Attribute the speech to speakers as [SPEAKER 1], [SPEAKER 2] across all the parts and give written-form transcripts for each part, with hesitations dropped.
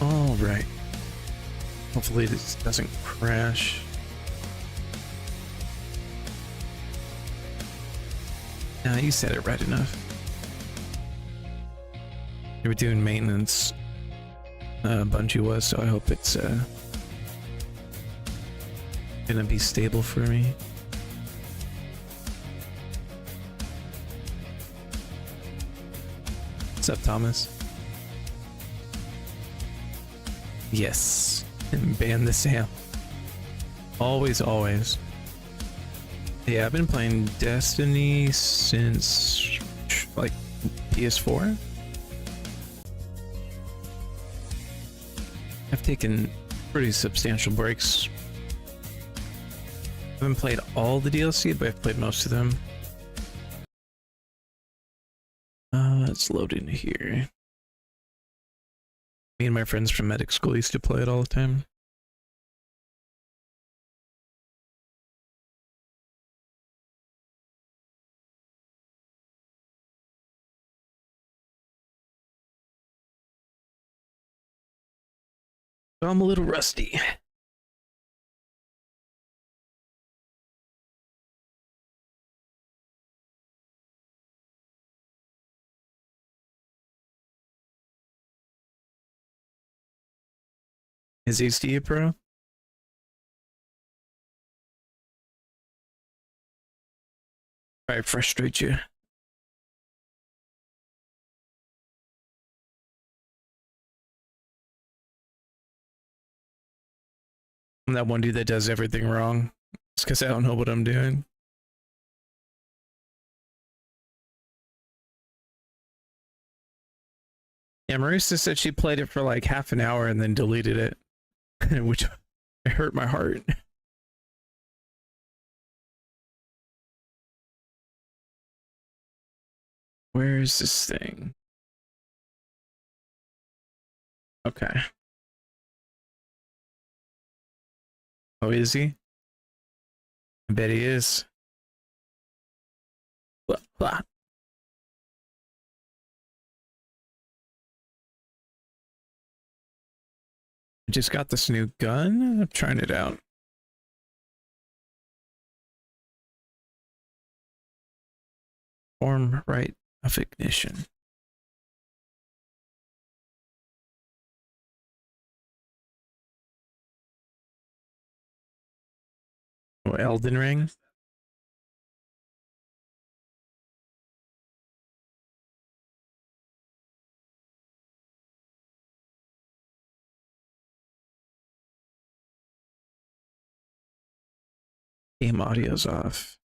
[SPEAKER 1] All right. Hopefully this doesn't crash. Nah, you said it right enough. You were doing maintenance. Bungie was, so I hope it's gonna be stable for me. What's up, Thomas? Yes. And ban the Sam. Always, always. Yeah, I've been playing Destiny since like PS4. I've taken pretty substantial breaks. I haven't played all the DLC, but I've played most of them. Let's load in here. Me and my friends from medic school used to play it all the time. So I'm a little rusty. Is HD a pro? I frustrate you. I'm that one dude that does everything wrong. It's because I don't know what I'm doing. Yeah, Marissa said she played it for like half an hour and then deleted it, which hurt my heart. Where is this thing? Okay. Oh, is he? I bet he is. Blah, blah. I just got this new gun. I'm trying it out. Form right of ignition. Oh, Elden Ring. Game audio's off.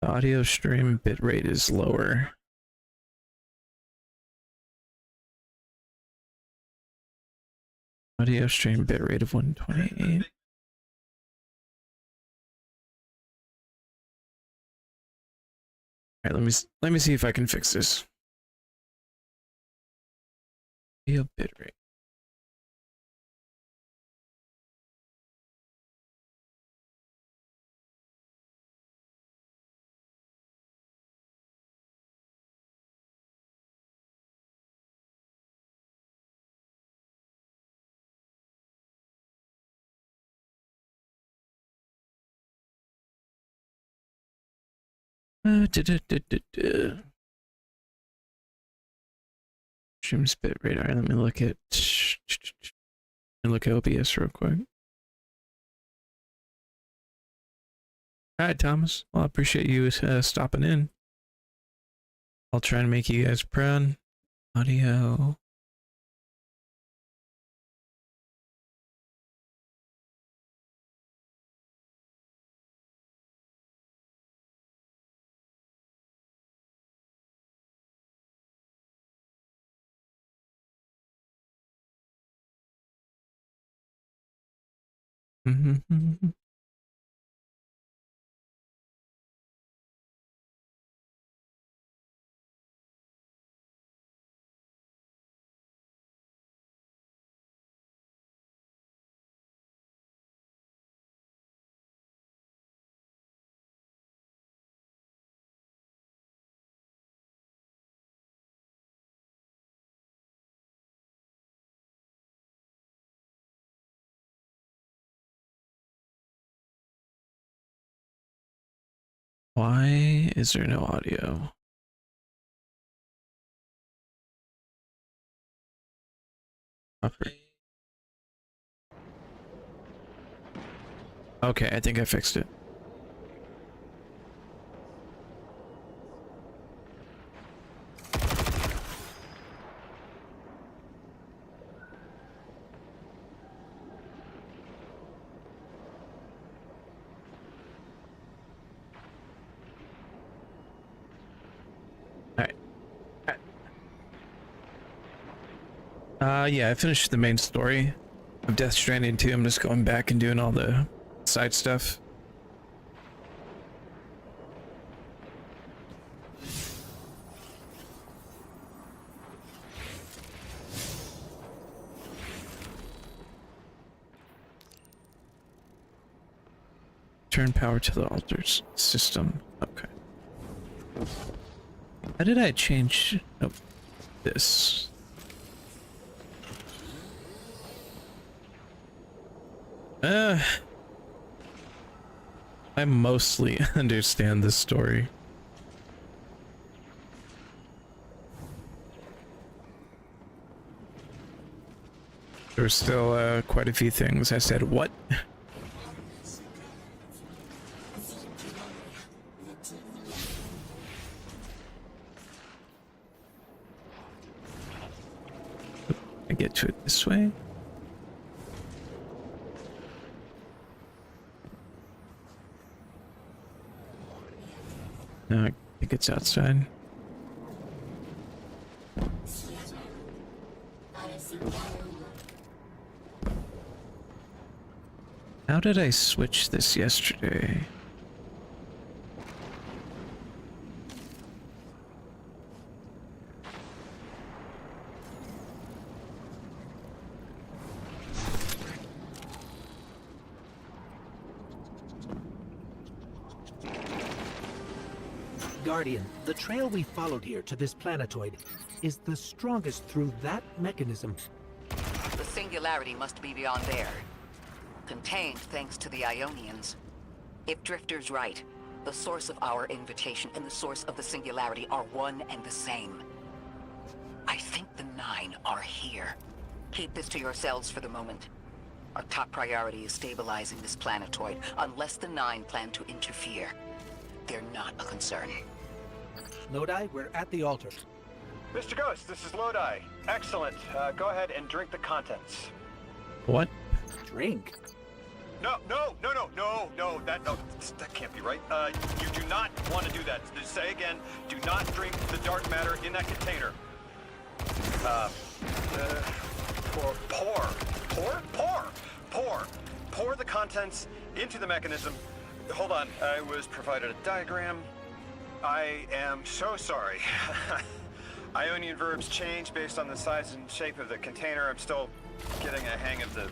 [SPEAKER 1] The audio stream bitrate is lower. Audio stream bitrate of 128. All right, let me see if I can fix this. Audio bitrate. Streams bitrate. All right, let me look at OBS real quick. All right, Thomas. Well, I appreciate you stopping in. I'll try and make you guys proud. Audio. Why is there no audio? Okay, I think I fixed it. Yeah, I finished the main story of Death Stranding 2. I'm just going back and doing all the side stuff. Turn power to the altars system. Okay. How did I change this? I mostly understand this story. There's still quite a few things I said, what? I get to it this way. No, I think it's outside. How did I switch this yesterday?
[SPEAKER 2] Guardian, the trail we followed here to this planetoid is the strongest through that mechanism.
[SPEAKER 3] The singularity must be beyond there. Contained thanks to the Ionians. If Drifter's right, the source of our invitation and the source of the singularity are one and the same. I think the Nine are here. Keep this to yourselves for the moment. Our top priority is stabilizing this planetoid, unless the Nine plan to interfere. They're not a concern.
[SPEAKER 2] Lodi, we're at the altar.
[SPEAKER 4] Mr. Ghost, this is Lodi. Excellent. Go ahead and drink the contents.
[SPEAKER 1] What?
[SPEAKER 2] Drink?
[SPEAKER 4] No, that can't be right. You do not want to do that. Say again, do not drink the dark matter in that container. Pour the contents into the mechanism. Hold on, I was provided a diagram. I am so sorry. Ionian verbs change based on the size and shape of the container. I'm still getting a hang of the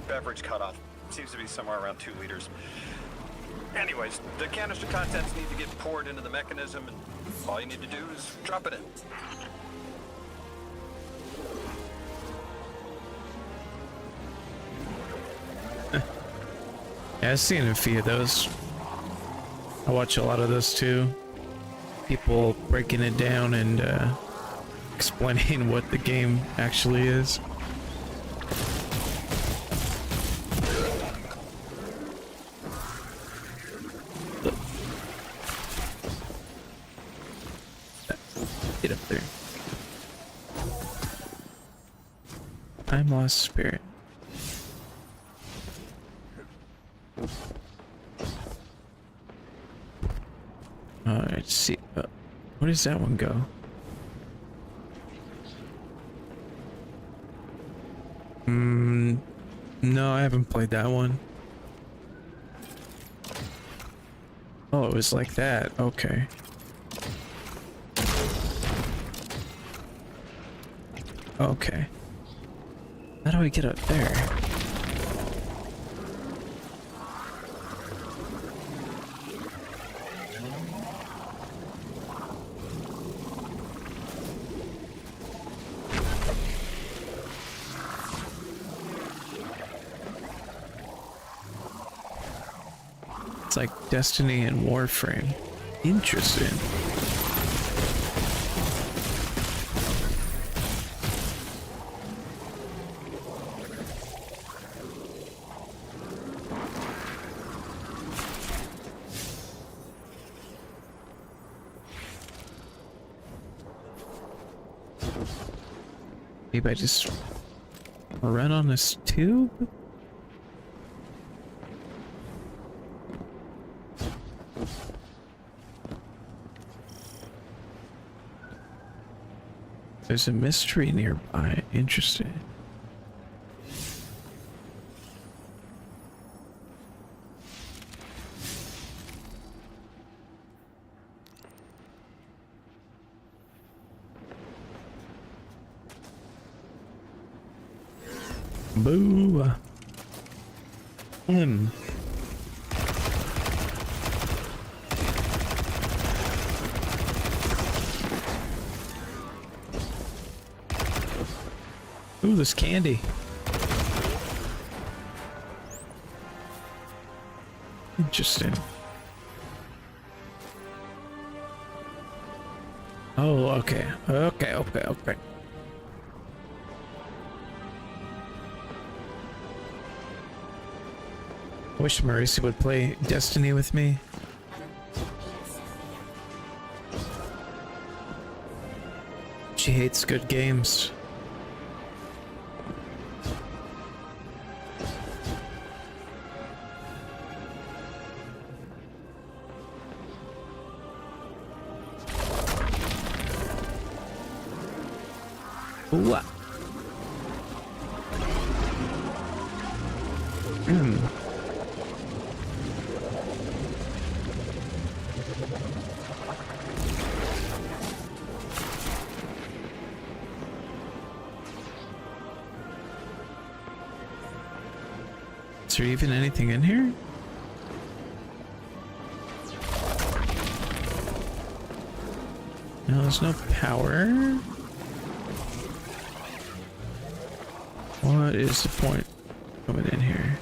[SPEAKER 4] beverage cutoff. Seems to be somewhere around 2 liters. Anyways, the canister contents need to get poured into the mechanism, and all you need to do is drop it in.
[SPEAKER 1] Yeah, I've seen a few of those. I watch a lot of those too. People breaking it down and explaining what the game actually is. Get up there. I'm lost spirit. Alright, see. Where does that one go? No, I haven't played that one. Oh, it was like that. Okay. Okay. How do I get up there? It's like Destiny and Warframe. Interesting. Maybe I just run on this tube? There's a mystery nearby. Interesting. Boo. Ooh, this candy. Interesting. Oh, okay. Okay. I wish Marisa would play Destiny with me. She hates good games. What? Is there even anything in here? No, there's no power. What is the point coming in here?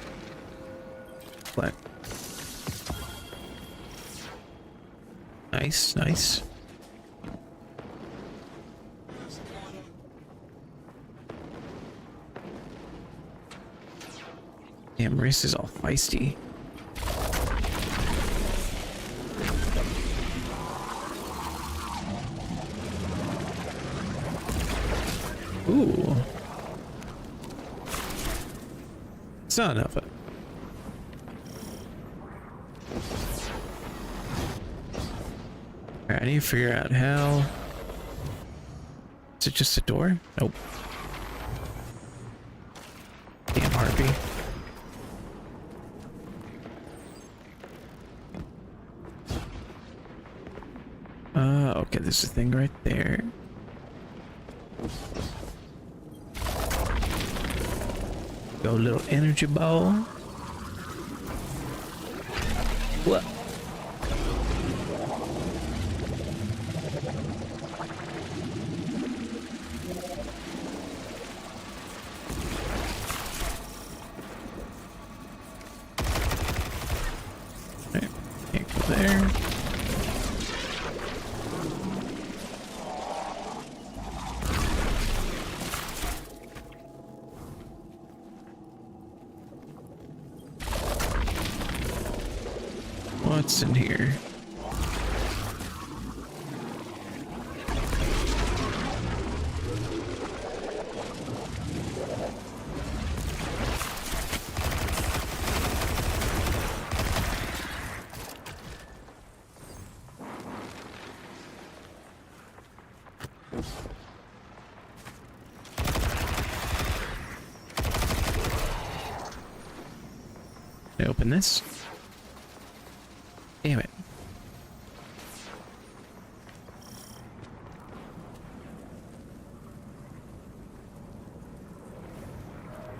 [SPEAKER 1] Black. Nice. Damn, Race is all feisty. Ooh. Son of a. Alright, I need to figure out how. Is it just a door? Nope. Damn harpy. Okay, there's a thing right there. Go little energy ball. What? Right, can't go there. What's in here? Can I open this? Damn it.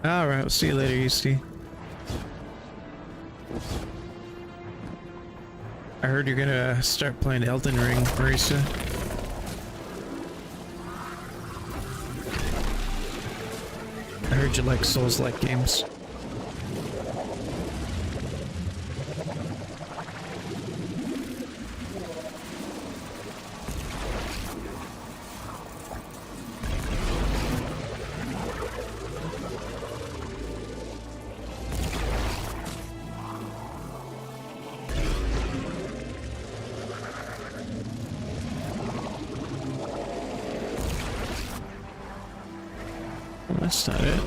[SPEAKER 1] Alright, we'll see you later, Easty. I heard you're gonna start playing Elden Ring, Marisa. I heard you like Souls-like games. that's not it.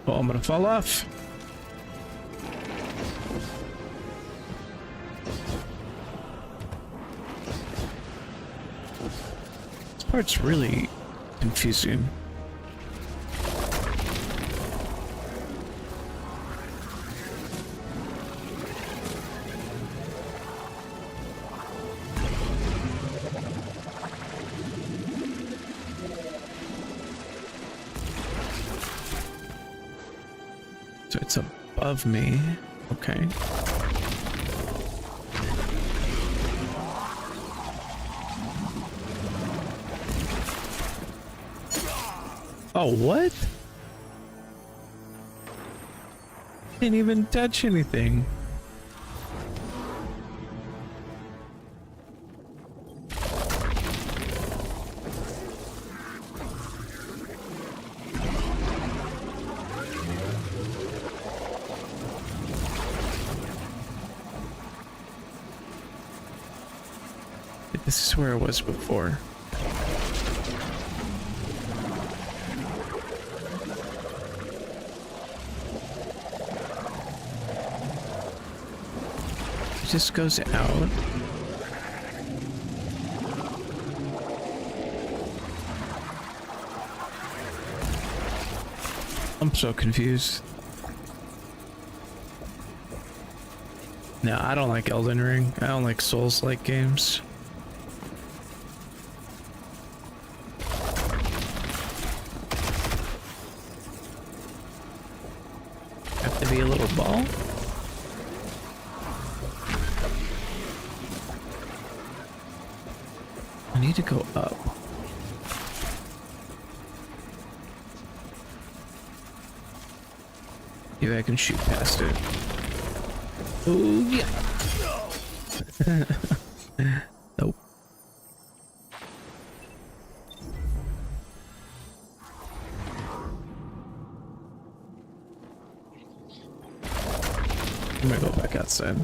[SPEAKER 1] Oh, I'm gonna fall off. This part's really confusing. So it's above me. Okay. Oh, what? Didn't even touch anything. This is where it was before. It just goes out. I'm so confused. No, I don't like Elden Ring. I don't like Souls-like games. Have to be a little ball. I need to go up. Maybe I can shoot past it. Oh yeah. Nope. I'm gonna go back outside.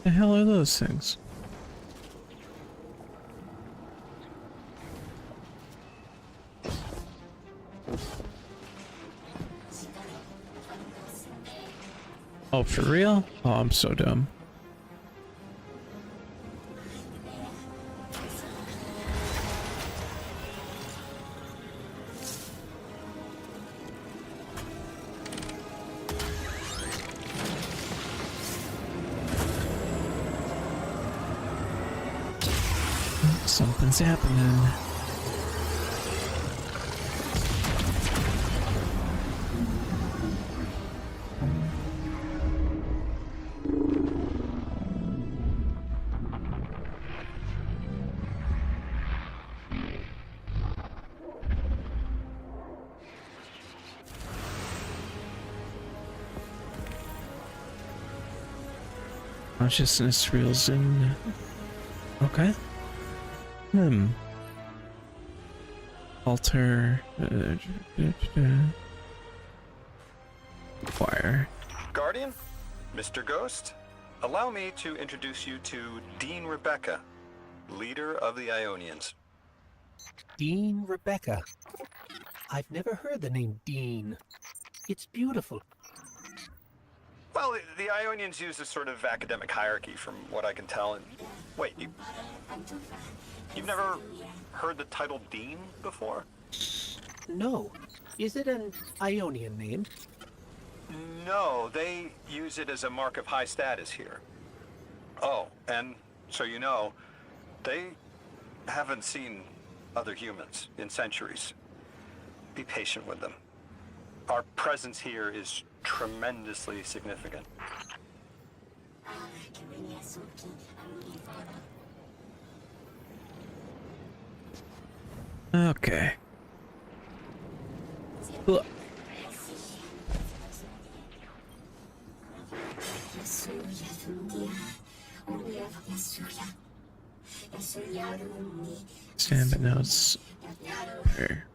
[SPEAKER 1] The hell are those things? Oh, for real? Oh, I'm so dumb. Something's happening. Consciousness reels in. Okay. Alter. Fire.
[SPEAKER 4] Guardian? Mr. Ghost? Allow me to introduce you to Dean Rebecca, leader of the Ionians.
[SPEAKER 2] Dean Rebecca. I've never heard the name Dean. It's beautiful.
[SPEAKER 4] Well, the Ionians use a sort of academic hierarchy from what I can tell. And wait, you've never heard the title Dean before?
[SPEAKER 2] No. Is it an Ionian name?
[SPEAKER 4] No, they use it as a mark of high status here. Oh, and so you know, they haven't seen other humans in centuries. Be patient with them. Our presence here is tremendously significant.
[SPEAKER 1] Okay. Ugh. Stand but notes. Here.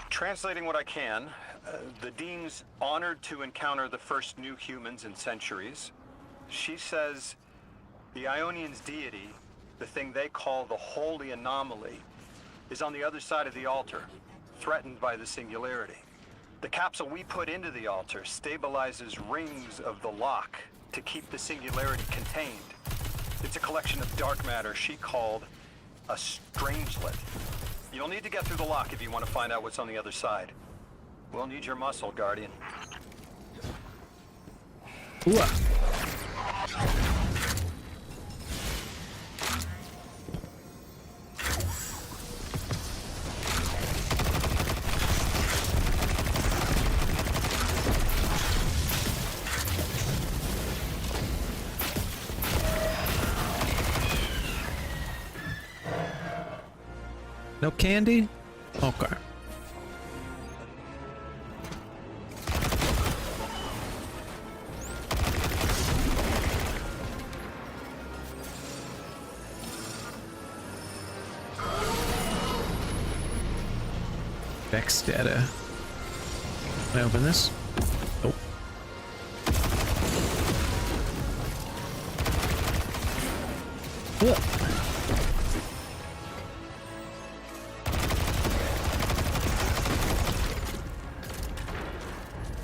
[SPEAKER 4] Translating what I can, the Dean's honored to encounter the first new humans in centuries. She says the Ionian's deity, the thing they call the Holy Anomaly, is on the other side of the altar, threatened by the Singularity. The capsule we put into the altar stabilizes rings of the lock to keep the Singularity contained. It's a collection of dark matter she called a strangelet. You'll need to get through the lock if you want to find out what's on the other side. We'll need your muscle, Guardian.
[SPEAKER 1] Ooh. No candy? Okay. Vex data. Can I open this? Oh. Ugh.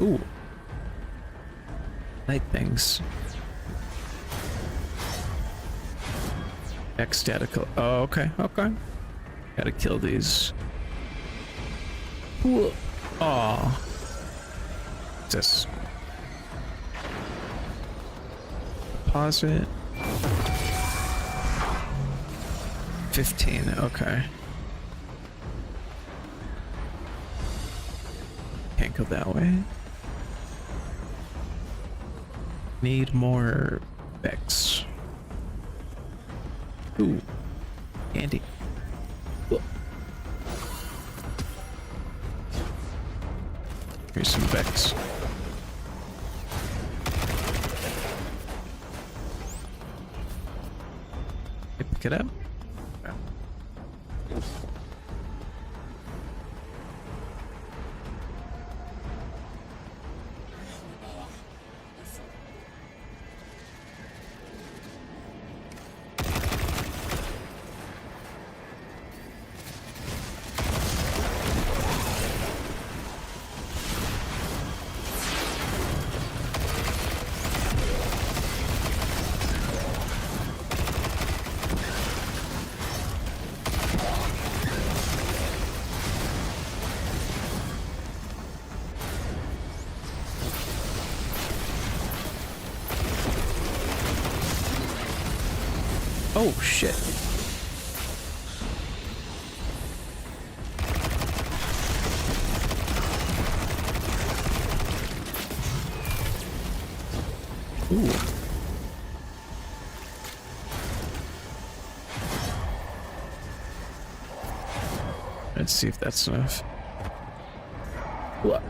[SPEAKER 1] Ooh. Night things. Ecstatical. Oh, okay, okay. Gotta kill these. Ooh. Aw. What's this? Pause it. 15, okay. Can't go that way. Need more Vex. Ooh. Candy. Ooh. Here's some Vex. Pick it up. Oh shit. Ooh. Let's see if that's enough. What?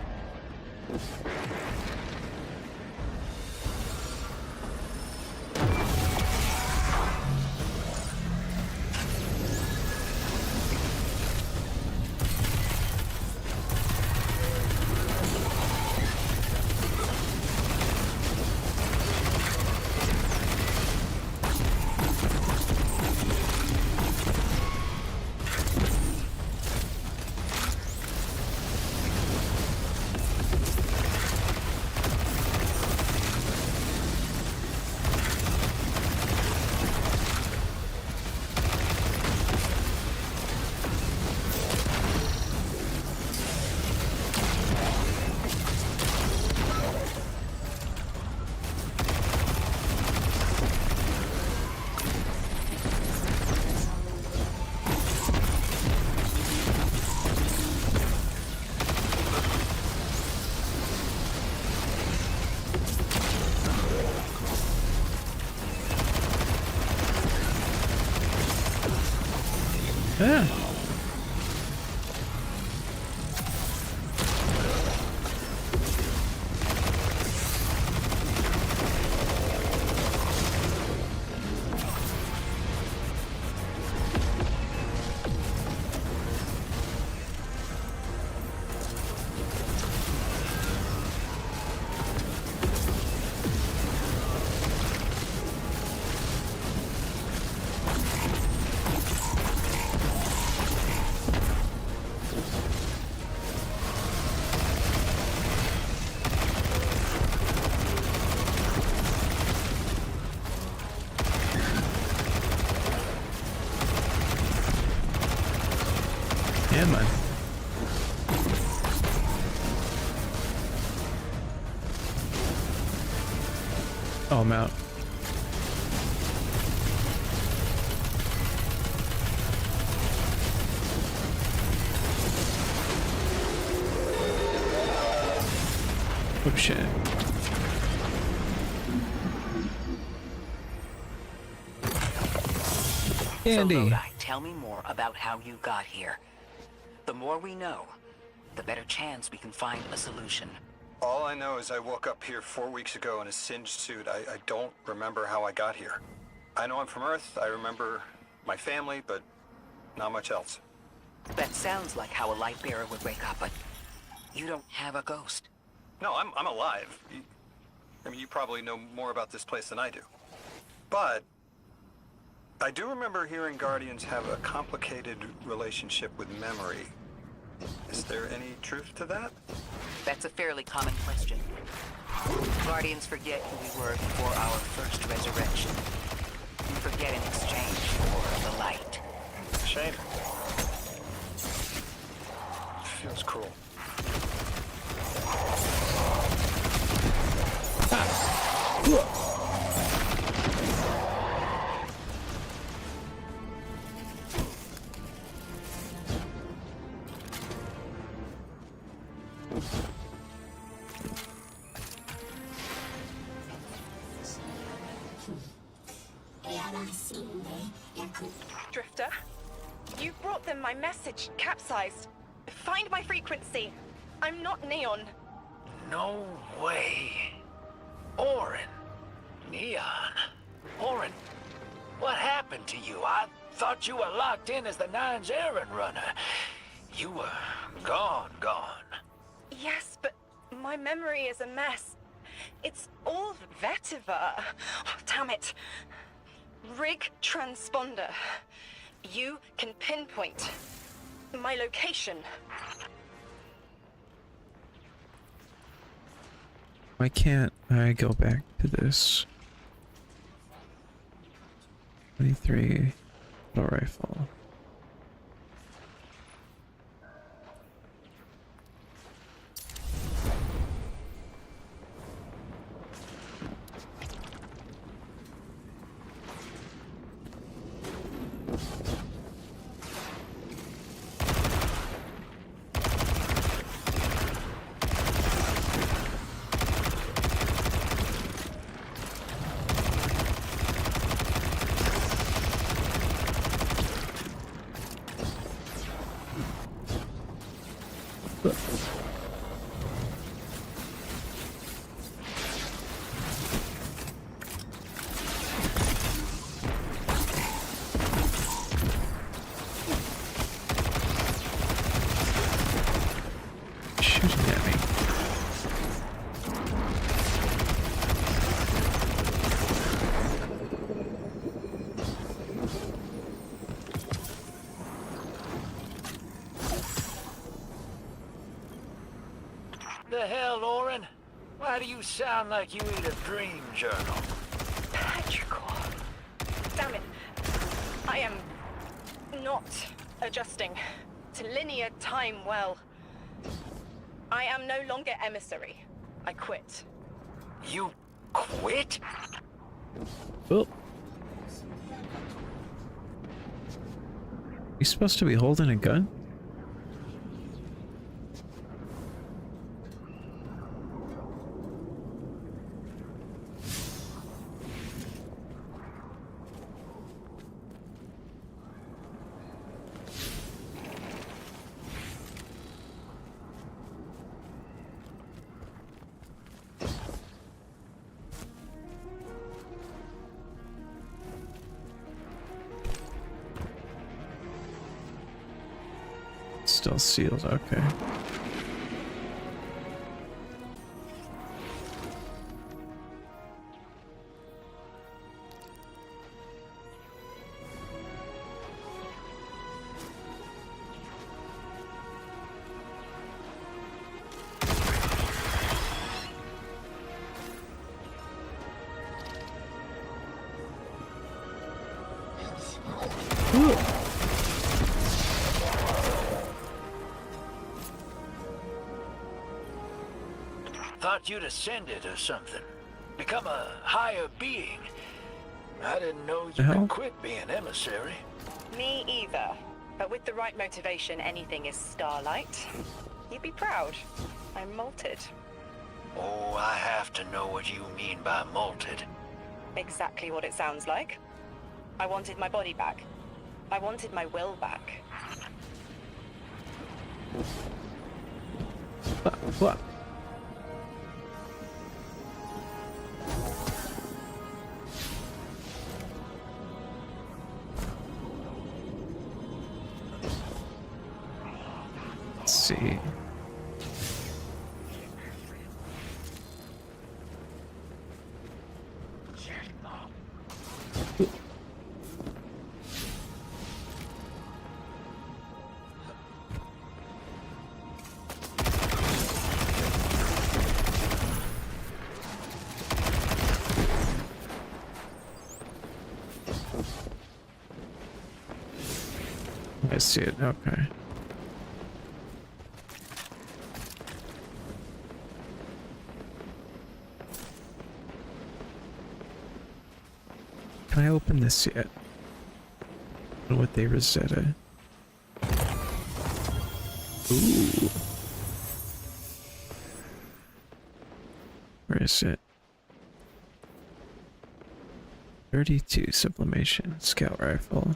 [SPEAKER 1] Yeah. Yeah, man. Oh, I'm out. Oh shit. Andy.
[SPEAKER 3] So Lodi, tell me more about how you got here. The more we know, the better chance we can find a solution.
[SPEAKER 4] All I know is I woke up here 4 weeks ago in a singed suit. I don't remember how I got here. I know I'm from Earth. I remember my family, but not much else.
[SPEAKER 3] That sounds like how a light bearer would wake up, but you don't have a ghost.
[SPEAKER 4] No, I'm alive. I mean, you probably know more about this place than I do. But I do remember hearing Guardians have a complicated relationship with memory. Is there any truth to that?
[SPEAKER 3] That's a fairly common question. Guardians forget who we were before our first resurrection. We forget in exchange for the light.
[SPEAKER 4] Shame. Feels cruel.
[SPEAKER 5] Drifter, you brought them my message, capsized. Find my frequency. I'm not Neon.
[SPEAKER 6] No way. Orin. Neon. Orin, what happened to you? I thought you were locked in as the Nine's errand runner. You were gone.
[SPEAKER 5] Yes, but my memory is a mess. It's all vetiver. Oh, damn it. Rig transponder. You can pinpoint my location.
[SPEAKER 1] Why can't I go back to this? 23 auto rifle. Shooting at me.
[SPEAKER 6] The hell, Orin? Why do you sound like you eat a dream journal?
[SPEAKER 5] Petrichor. Damn it. I am not adjusting to linear time well. I am no longer emissary. I quit.
[SPEAKER 6] You quit?
[SPEAKER 1] Oh. You supposed to be holding a gun? Still sealed, okay.
[SPEAKER 6] Thought you'd ascended or something. Become a higher being. I didn't know you
[SPEAKER 1] hell?
[SPEAKER 6] could quit being emissary.
[SPEAKER 5] Me either. But with the right motivation, anything is starlight. You'd be proud. I'm molted.
[SPEAKER 6] Oh, I have to know what you mean by molted.
[SPEAKER 5] Exactly what it sounds like. I wanted my body back. I wanted my will back.
[SPEAKER 1] What? Let's see. I see it, okay. Can I open this yet? What they Rosetta. Ooh. Where is it? 32 sublimation scout rifle.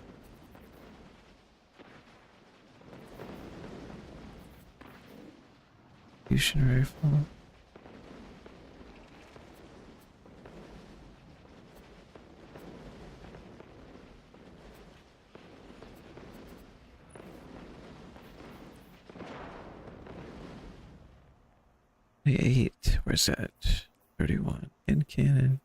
[SPEAKER 1] Fusion rifle. Eight. Where's that? 31. In cannon.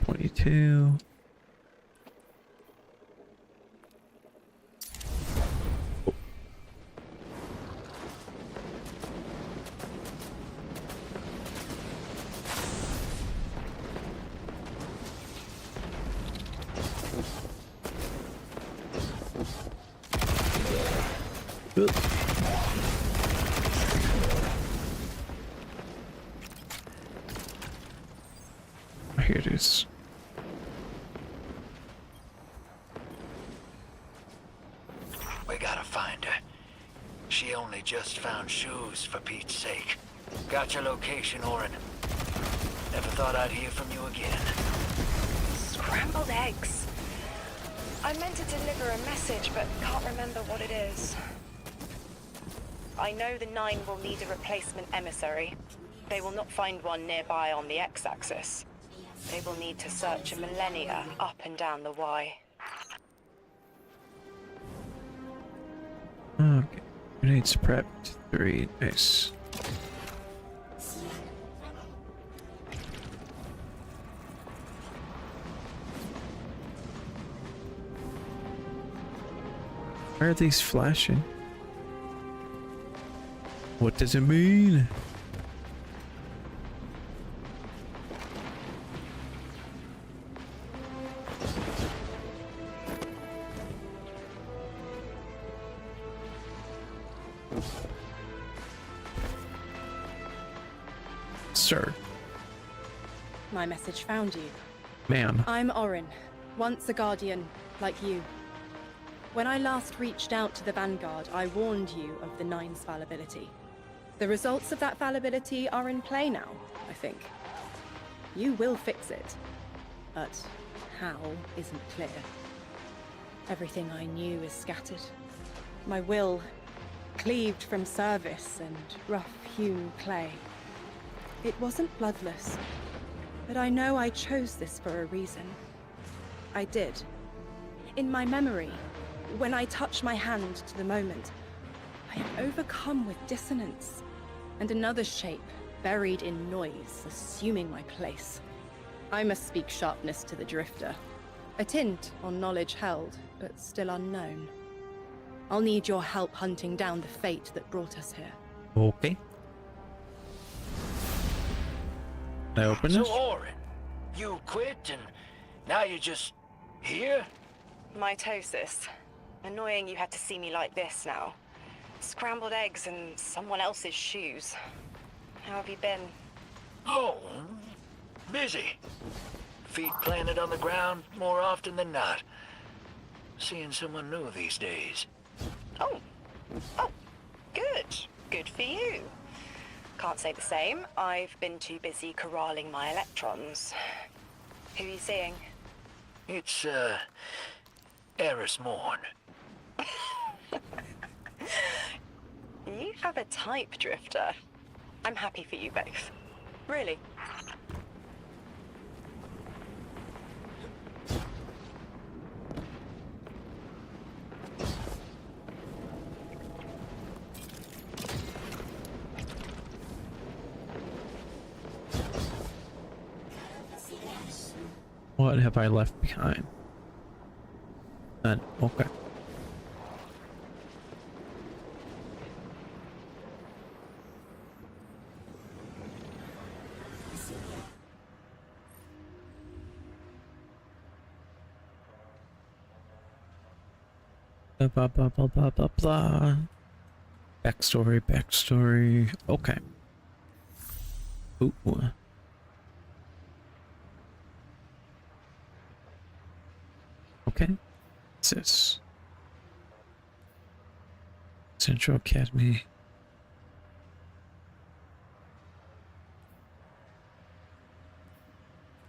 [SPEAKER 1] .22. Here it is.
[SPEAKER 6] We gotta find her. She only just found shoes, for Pete's sake. Got your location, Orin. Never thought I'd hear from you again.
[SPEAKER 5] Scrambled eggs. I meant to deliver a message, but can't remember what it is. I know the Nine will need a replacement emissary. They will not find one nearby on the X-axis. They will need to search a millennia up and down the Y.
[SPEAKER 1] Okay. Grenades prepped. 3. Nice. Why are these flashing? What does it mean? Sir.
[SPEAKER 7] My message found you.
[SPEAKER 1] Ma'am.
[SPEAKER 7] I'm Orin, once a Guardian, like you. When I last reached out to the Vanguard, I warned you of the Nine's fallibility. The results of that fallibility are in play now, I think. You will fix it, but how isn't clear. Everything I knew is scattered. My will cleaved from service and rough-hewn clay. It wasn't bloodless, but I know I chose this for a reason. I did. In my memory, when I touch my hand to the moment, I am overcome with dissonance, and another shape, buried in noise, assuming my place. I must speak sharpness to the drifter. A tint on knowledge held, but still unknown. I'll need your help hunting down the fate that brought us here.
[SPEAKER 1] Okay. Can I open
[SPEAKER 6] So,
[SPEAKER 1] this?
[SPEAKER 6] Orin, you quit and now you're just here?
[SPEAKER 5] Mitosis. Annoying you had to see me like this now. Scrambled eggs and someone else's shoes. How have you been?
[SPEAKER 6] Oh, busy. Feet planted on the ground more often than not. Seeing someone new these days.
[SPEAKER 5] Oh. Oh, good. Good for you. Can't say the same. I've been too busy corralling my electrons. Who are you seeing?
[SPEAKER 6] It's, Eris Morn.
[SPEAKER 5] You have a type, Drifter. I'm happy for you both. Really.
[SPEAKER 1] What have I left behind? None. Okay. Blah, blah, blah, blah, blah, blah, blah. Backstory, backstory. Okay. Ooh. Okay. What's this? Central Academy.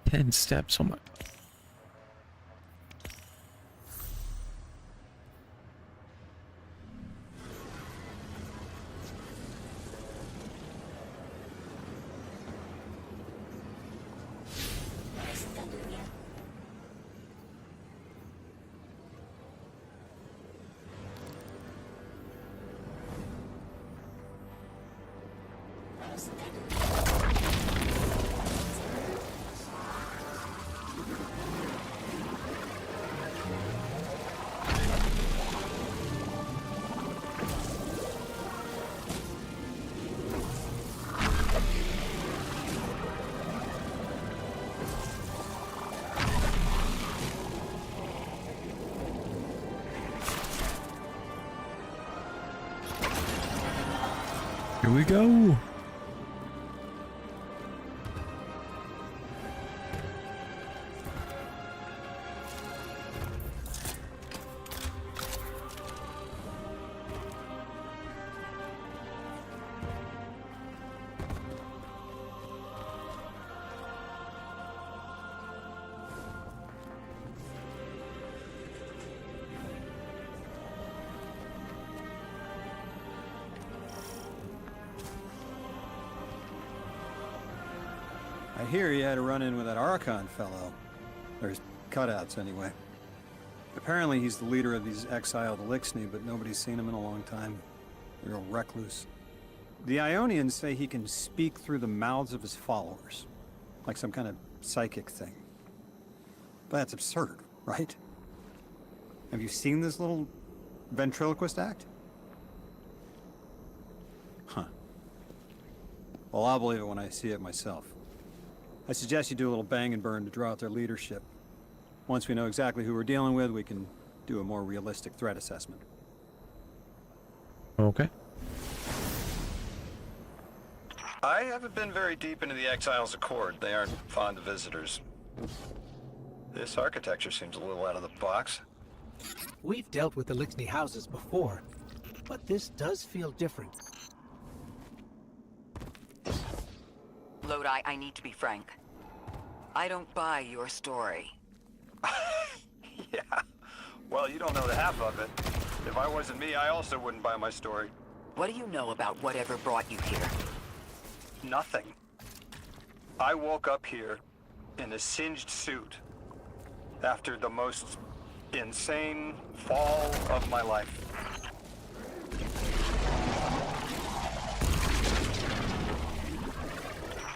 [SPEAKER 1] Ten steps. Oh my. Here we go.
[SPEAKER 4] I hear you had a run-in with that Archon fellow. There's cutouts, anyway. Apparently he's the leader of these exiled Elixni, but nobody's seen him in a long time. A real recluse. The Ionians say he can speak through the mouths of his followers, like some kind of psychic thing. But that's absurd, right? Have you seen this little ventriloquist act? Huh. Well, I'll believe it when I see it myself. I suggest you do a little bang and burn to draw out their leadership. Once we know exactly who we're dealing with, we can do a more realistic threat assessment.
[SPEAKER 1] Okay.
[SPEAKER 4] I haven't been very deep into the Exiles Accord. They aren't fond of visitors. This architecture seems a little out of the box.
[SPEAKER 2] We've dealt with the Elixni houses before, but this does feel different.
[SPEAKER 3] Lodi, I need to be frank. I don't buy your story.
[SPEAKER 4] Yeah. Well, you don't know the half of it. If I wasn't me, I also wouldn't buy my story.
[SPEAKER 3] What do you know about whatever brought you here?
[SPEAKER 4] Nothing. I woke up here in a singed suit after the most insane fall of my life.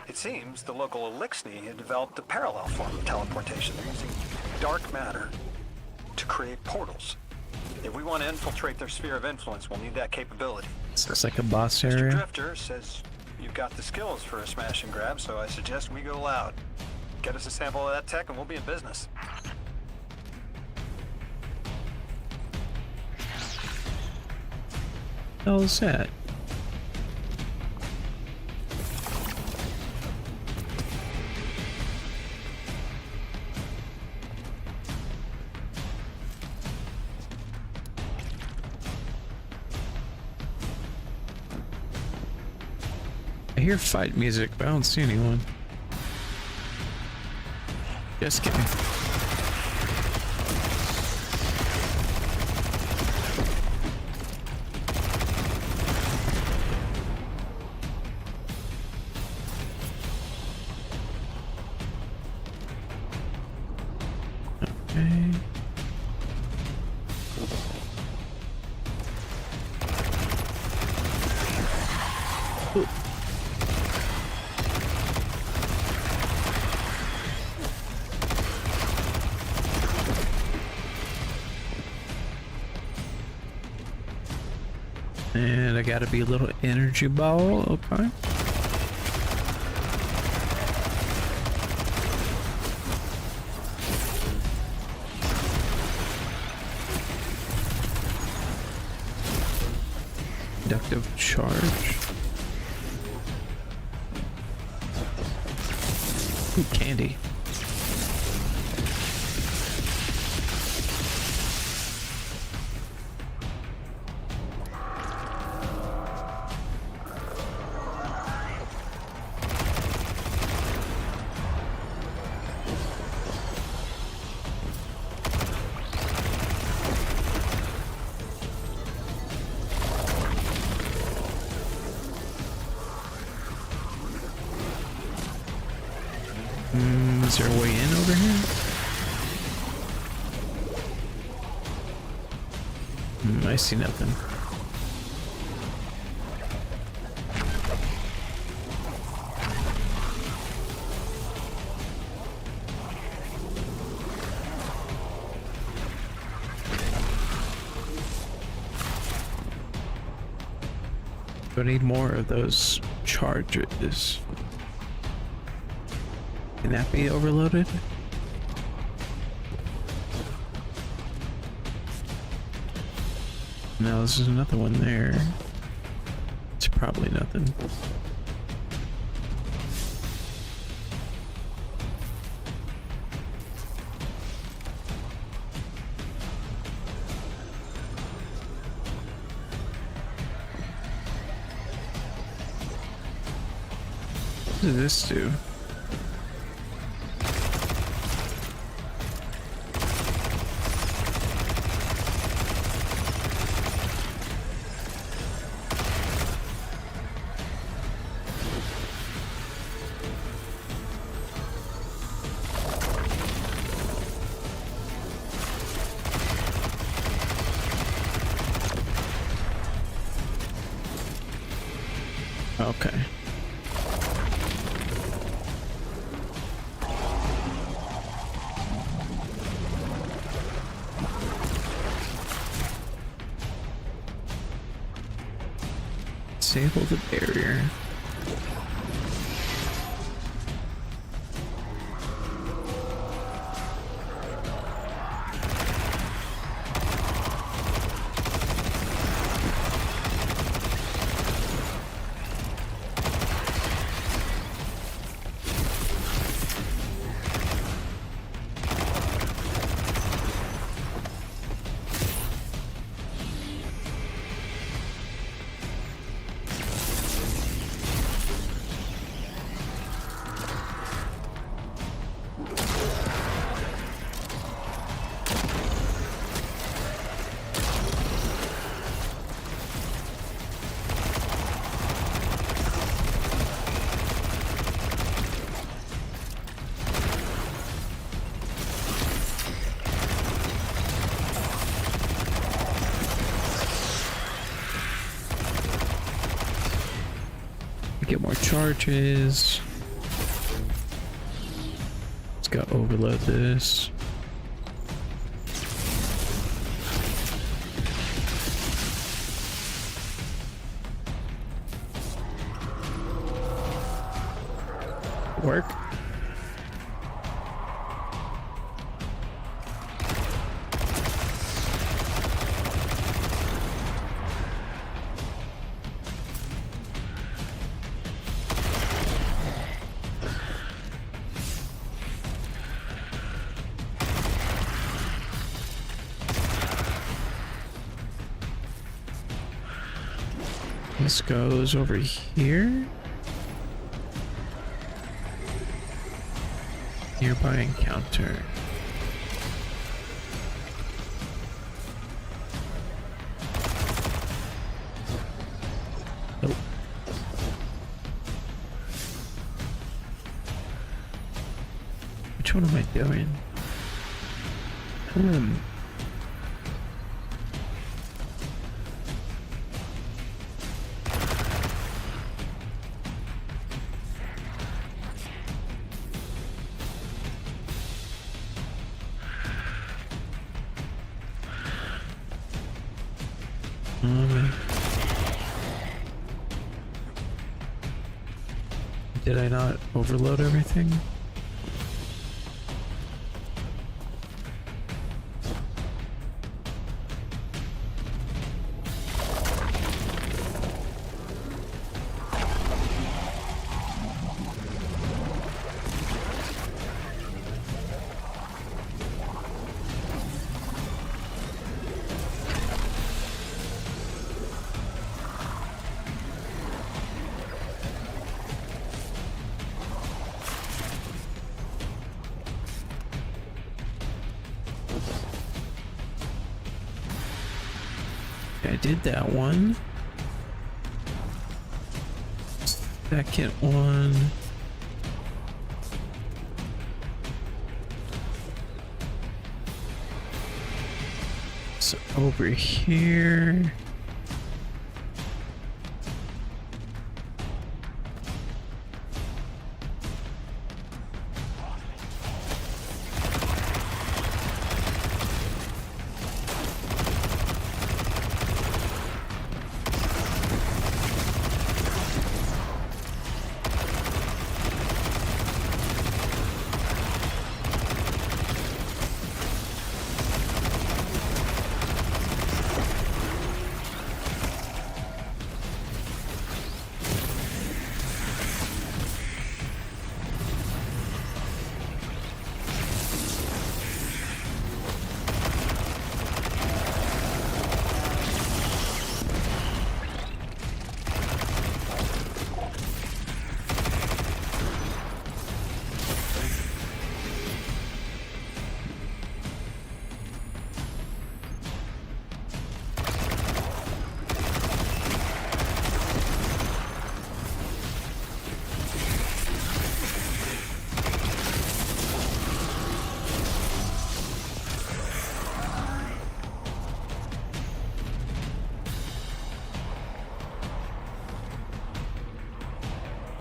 [SPEAKER 4] It seems the local Elixni had developed a parallel form of teleportation. They're using dark matter to create portals. If we want to infiltrate their sphere of influence, we'll need that capability.
[SPEAKER 1] This looks like a boss
[SPEAKER 4] Mr.
[SPEAKER 1] area.
[SPEAKER 4] Drifter says you've got the skills for a smash and grab, so I suggest we go loud. Get us a sample of that tech and we'll be in business.
[SPEAKER 1] What the hell is that? I hear fight music, but I don't see anyone. Just kidding. Okay. Ooh. And I gotta be a little energy ball, okay. Inductive charge. Ooh, candy. Is there a way in over here? I see nothing. Do I need more of those charges? Can that be overloaded? No, this is another one there. It's probably nothing. What does this do? Okay. Disable the barrier. Get more charges. Let's go overload this. Work. This goes over here. Nearby encounter. Nope. Which one am I doing? Did I not overload everything? I did that one. Second one. So over here.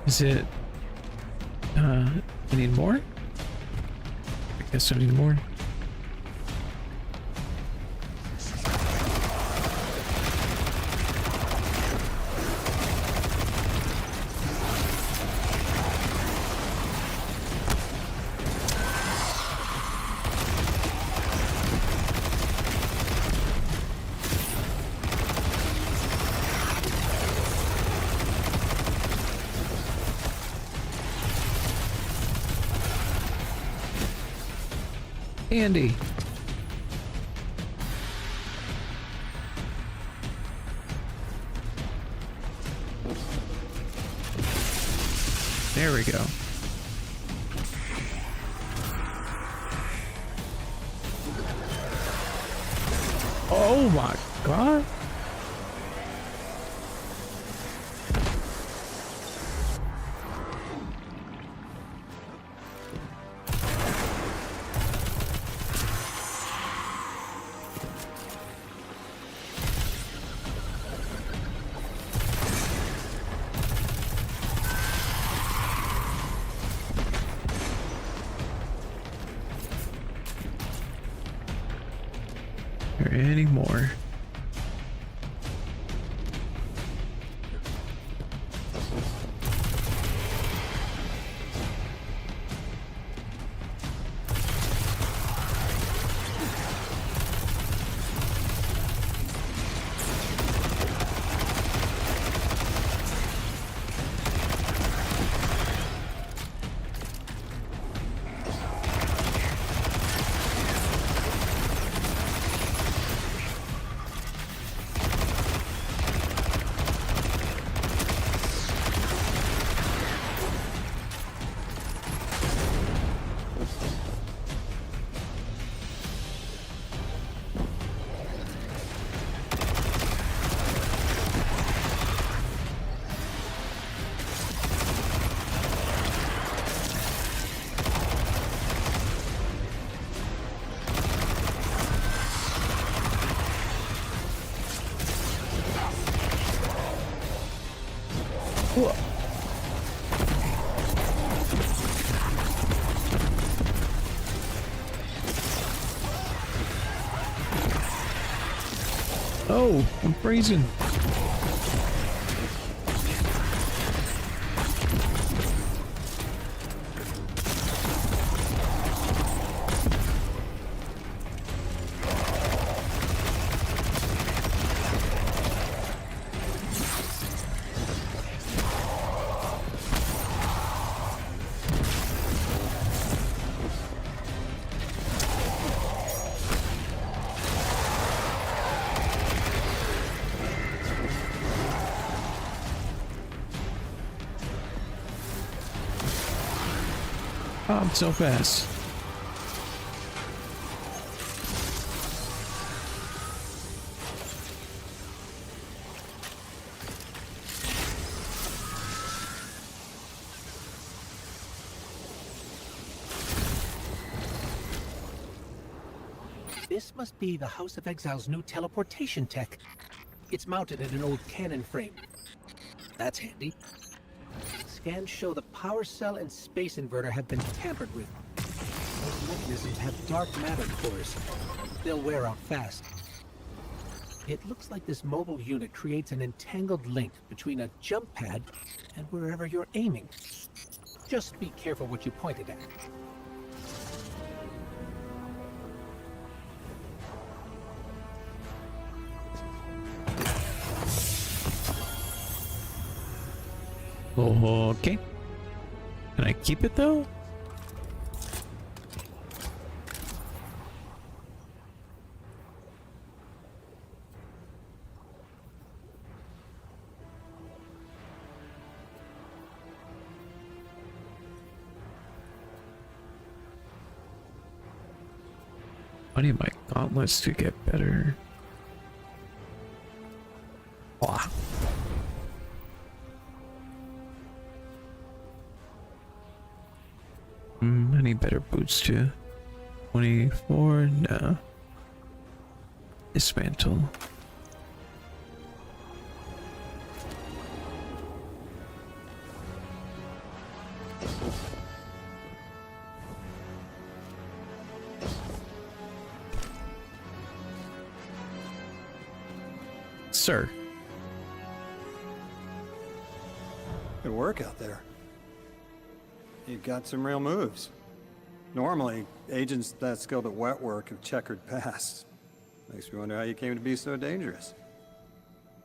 [SPEAKER 1] Is it, I need more? I guess I need more. Andy. There we go. Oh my God. hear any more. Oh, I'm freezing. Oh, I'm so fast.
[SPEAKER 2] This must be the House of Exile's new teleportation tech. It's mounted in an old cannon frame. That's handy. Scans show the power cell and space inverter have been tampered with. Those mechanisms have dark matter cores. They'll wear out fast. It looks like this mobile unit creates an entangled link between a jump pad and wherever you're aiming. Just be careful what you pointed at.
[SPEAKER 1] Okay. Can I keep it though? I need my gauntlets to get better. Wow. I need better boots too. 24, no. Dismantle. Sir.
[SPEAKER 4] Good work out there. You've got some real moves. Normally, agents that skilled at wet work have checkered past. Makes me wonder how you came to be so dangerous.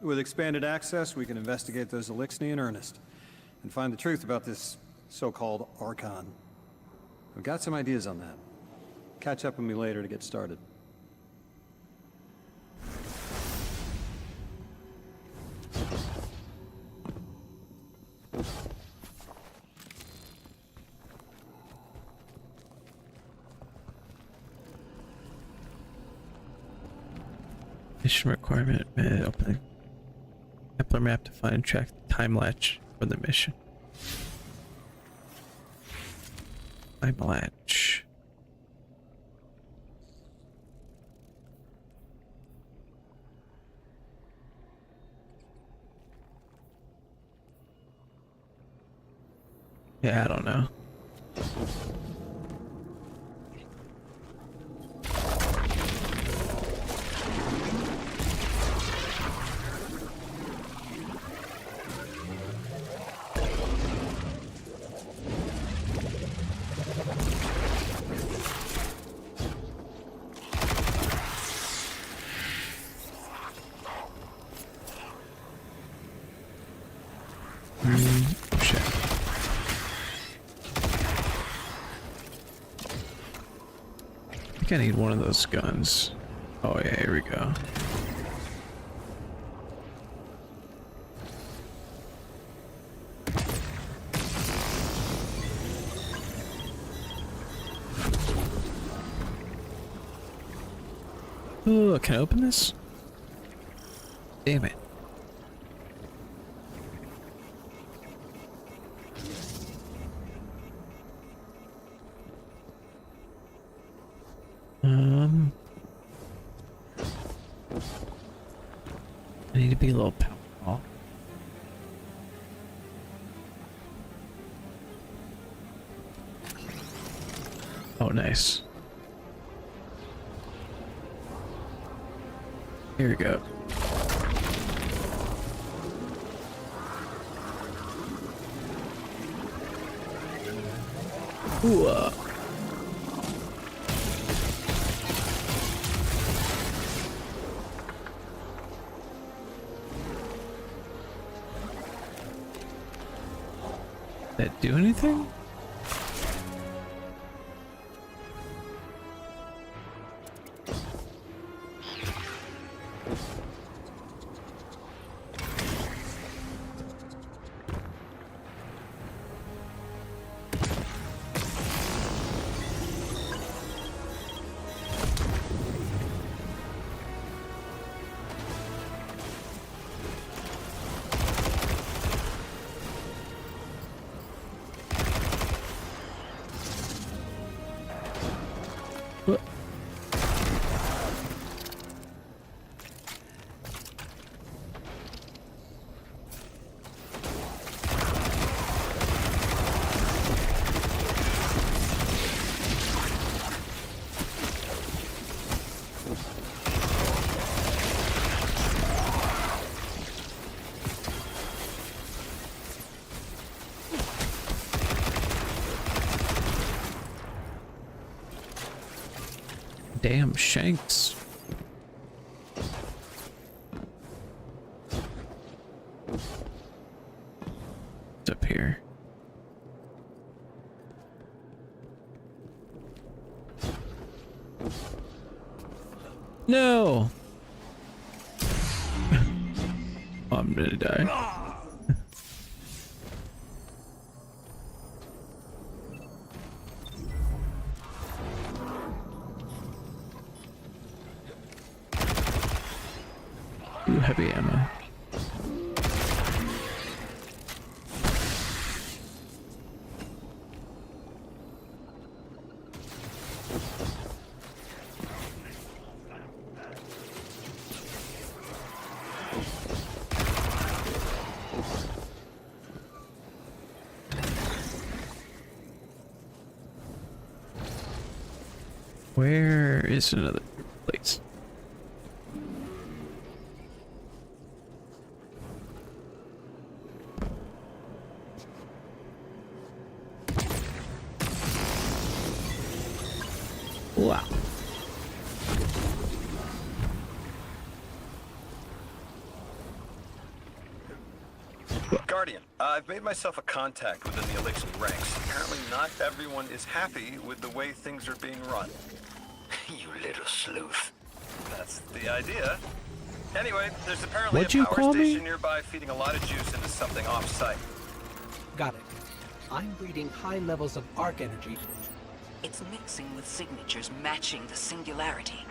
[SPEAKER 4] With expanded access, we can investigate those Elixni in earnest, and find the truth about this so-called Archon. I've got some ideas on that. Catch up with me later to get started.
[SPEAKER 1] Mission requirement, opening Kepler map to find and track the time latch for the mission. Time latch. Yeah, I don't know. Shit. I think I need one of those guns. Oh yeah, here we go. Oh, can I open this? Damn it. I need to be a little powerful. Oh, nice. Here we go. Ooh, that do anything? What? Damn, Shanks. It's up here. No! Oh, I'm gonna die. Ooh, heavy ammo. Where is another place? Wow.
[SPEAKER 4] Guardian, I've made myself a contact within the Elixir ranks. Apparently not everyone is happy with the way things are being run.
[SPEAKER 6] You little sleuth.
[SPEAKER 4] That's the idea. Anyway, there's apparently
[SPEAKER 1] What'd
[SPEAKER 4] a
[SPEAKER 1] you
[SPEAKER 4] power
[SPEAKER 1] call me?
[SPEAKER 4] station nearby feeding a lot of juice into something off-site.
[SPEAKER 2] Got it. I'm reading high levels of arc energy.
[SPEAKER 3] It's mixing with signatures matching the singularity.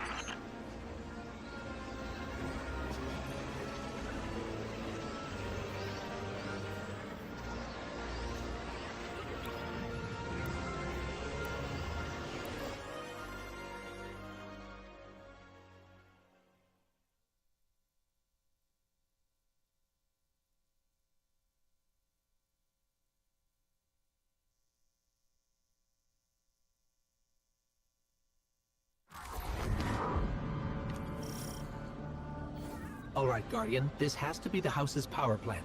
[SPEAKER 2] All right, Guardian, this has to be the house's power plant.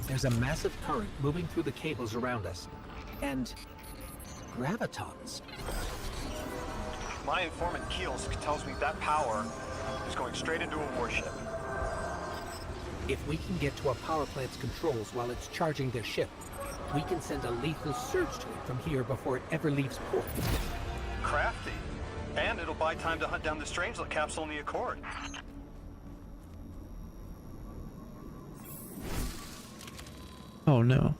[SPEAKER 2] There's a massive current moving through the cables around us. And gravitons.
[SPEAKER 4] My informant Keels tells me that power is going straight into a warship.
[SPEAKER 2] If we can get to our power plant's controls while it's charging their ship, we can send a lethal surge to it from here before it ever leaves port.
[SPEAKER 4] Crafty. And it'll buy time to hunt down the Strangelet capsule in the Accord.
[SPEAKER 1] Oh no.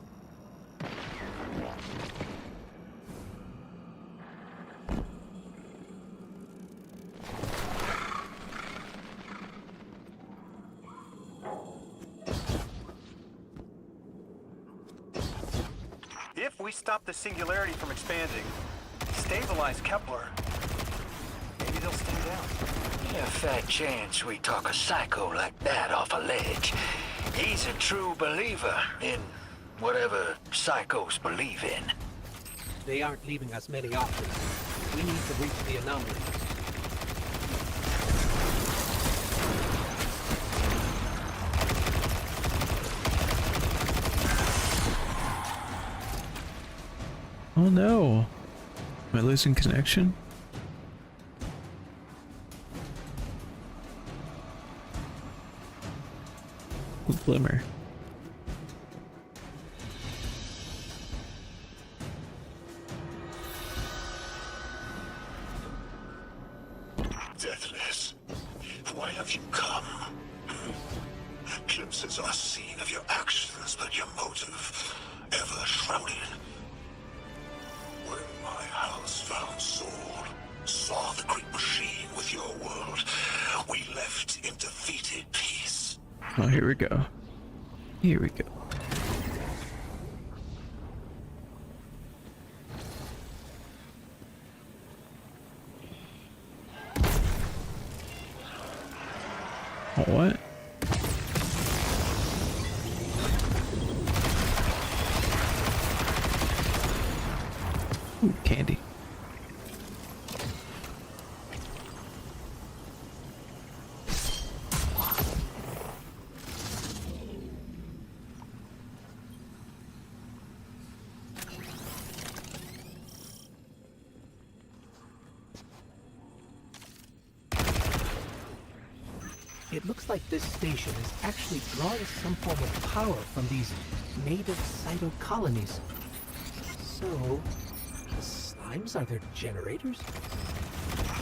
[SPEAKER 4] If we stop the singularity from expanding, stabilize Kepler, maybe they'll stay down.
[SPEAKER 6] A fat chance we talk a psycho like that off a ledge. He's a true believer in whatever psychos believe in.
[SPEAKER 2] They aren't leaving us many options. We need to reach the anomaly.
[SPEAKER 1] Oh no. Am I losing connection? Ooh, glimmer.
[SPEAKER 8] Deathless, why have you come? Glimpses are seen of your actions, but your motive ever shrouded. When my house found Soul, saw the great machine with your world, we left in defeated peace.
[SPEAKER 1] Oh, here we go. Here we go. What? Ooh, candy.
[SPEAKER 2] It looks like this station is actually drawing some form of power from these native cyto colonies. So, the slimes are their generators?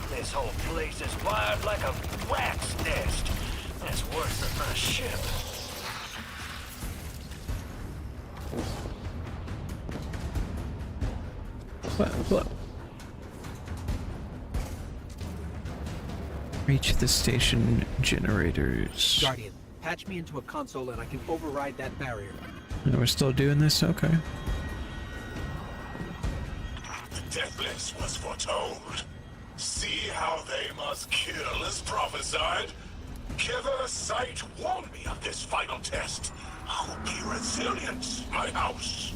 [SPEAKER 6] This whole place is wired like a rat's nest. That's worse than my ship.
[SPEAKER 1] What? Reach the station generators.
[SPEAKER 2] Guardian, patch me into a console and I can override that barrier.
[SPEAKER 1] And we're still doing this? Okay.
[SPEAKER 8] The Deathless was foretold. See how they must kill as prophesied? Kiver Sight warned me of this final test. I'll be resilient, my house.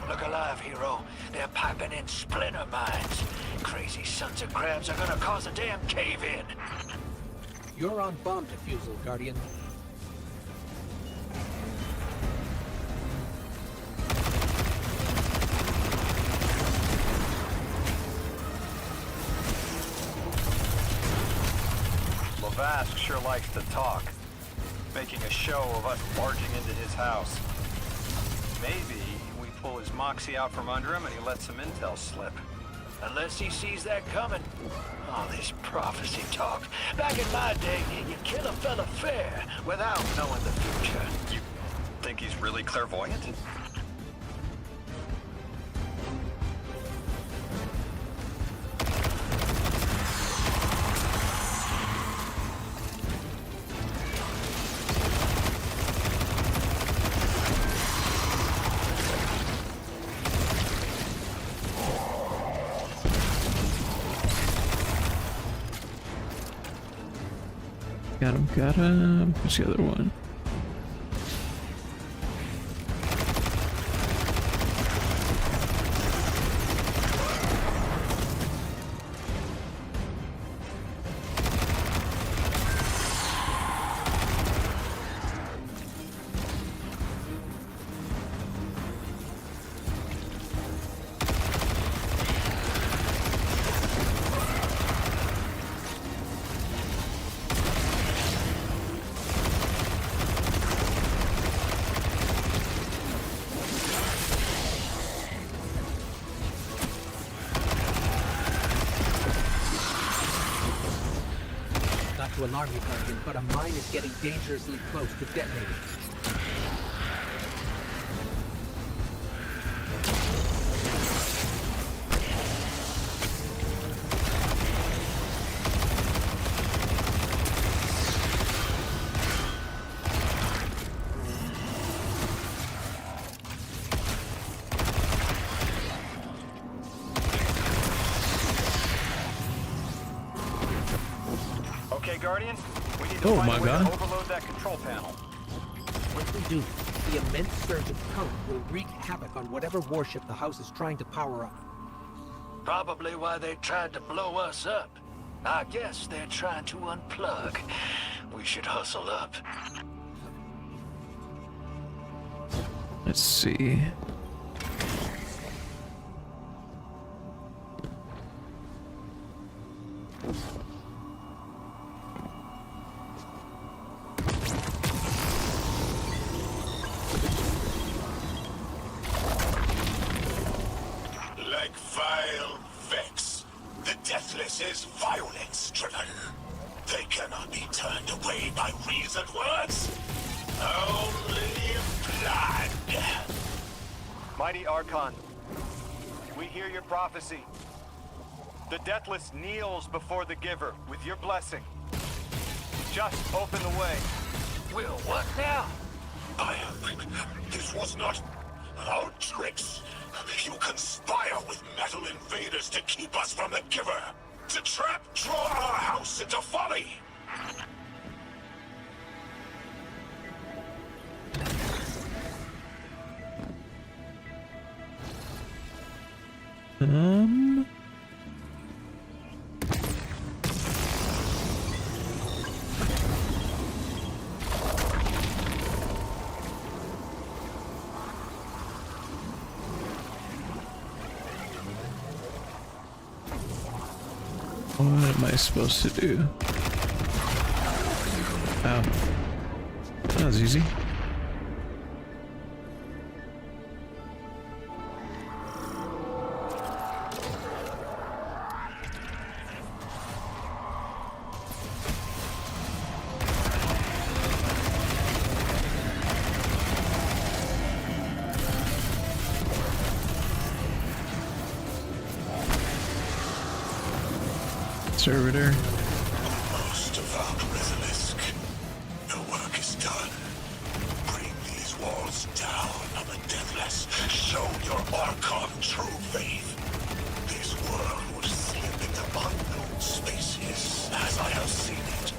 [SPEAKER 6] Look alive, hero. They're piping in splinter mines. Crazy sons of crabs are gonna cause a damn cave-in.
[SPEAKER 2] You're on bomb defusal, Guardian.
[SPEAKER 4] Lavask sure likes to talk, making a show of us barging into his house. Maybe we pull his moxie out from under him and he lets some intel slip.
[SPEAKER 6] Unless he sees that coming. All this prophecy talk. Back in my day, you kill a fella fair without knowing the future.
[SPEAKER 4] You think he's really clairvoyant?
[SPEAKER 1] Got him. Where's the other one?
[SPEAKER 2] to alarm you, Guardian, but a mine is getting dangerously close to detonating.
[SPEAKER 4] Okay, Guardian, we need to
[SPEAKER 1] Oh
[SPEAKER 4] find
[SPEAKER 1] my
[SPEAKER 4] a way
[SPEAKER 1] God.
[SPEAKER 4] to overload that control panel.
[SPEAKER 2] Once we do, the immense surge of current will wreak havoc on whatever warship the house is trying to power up.
[SPEAKER 6] Probably why they tried to blow us up. I guess they're trying to unplug. We should hustle up.
[SPEAKER 1] Let's see.
[SPEAKER 8] Like vile Vex, the Deathless is violence-driven. They cannot be turned away by reasoned words. Only blood.
[SPEAKER 4] Mighty Archon, we hear your prophecy. The Deathless kneels before the Giver with your blessing. Just open the way.
[SPEAKER 6] Will what now?
[SPEAKER 8] This was not our tricks. You conspire with metal invaders to keep us from the Giver. To draw our house into folly.
[SPEAKER 1] What am I supposed to do? Oh. That was easy. Servitor.
[SPEAKER 8] Most of our Basilisk. The work is done. Bring these walls down on the Deathless. Show your Archon true faith. This world will slip into unknown spaces, as I have seen it.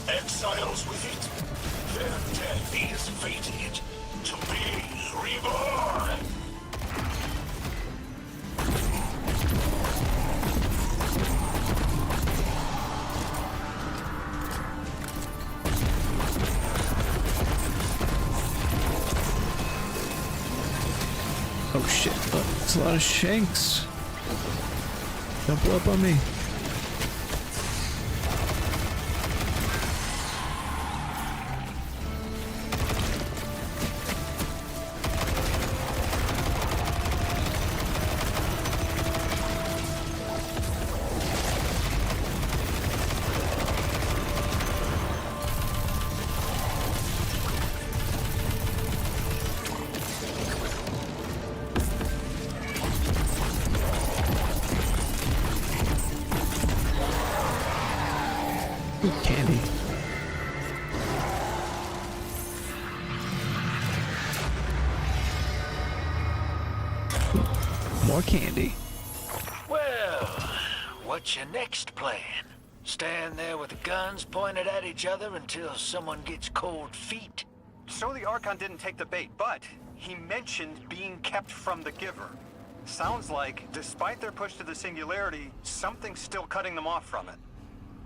[SPEAKER 8] Exiles with it. Their death is fated to be reborn.
[SPEAKER 1] Oh shit, oh, it's a lot of shanks. Don't blow up on me. Ooh, candy. Ooh, more candy.
[SPEAKER 6] Well, what's your next plan? Stand there with the guns pointed at each other until someone gets cold feet?
[SPEAKER 4] So the Archon didn't take the bait, but he mentioned being kept from the Giver. Sounds like, despite their push to the Singularity, something's still cutting them off from it.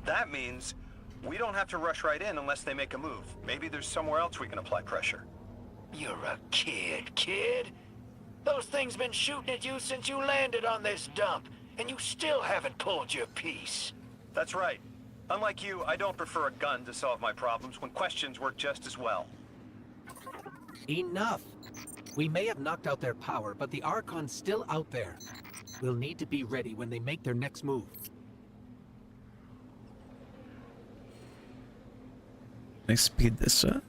[SPEAKER 4] That means we don't have to rush right in unless they make a move. Maybe there's somewhere else we can apply pressure.
[SPEAKER 6] You're a kid. Those things been shooting at you since you landed on this dump, and you still haven't pulled your piece.
[SPEAKER 4] That's right. Unlike you, I don't prefer a gun to solve my problems when questions work just as well.
[SPEAKER 2] Enough! We may have knocked out their power, but the Archon's still out there. We'll need to be ready when they make their next move.
[SPEAKER 1] I speed this up.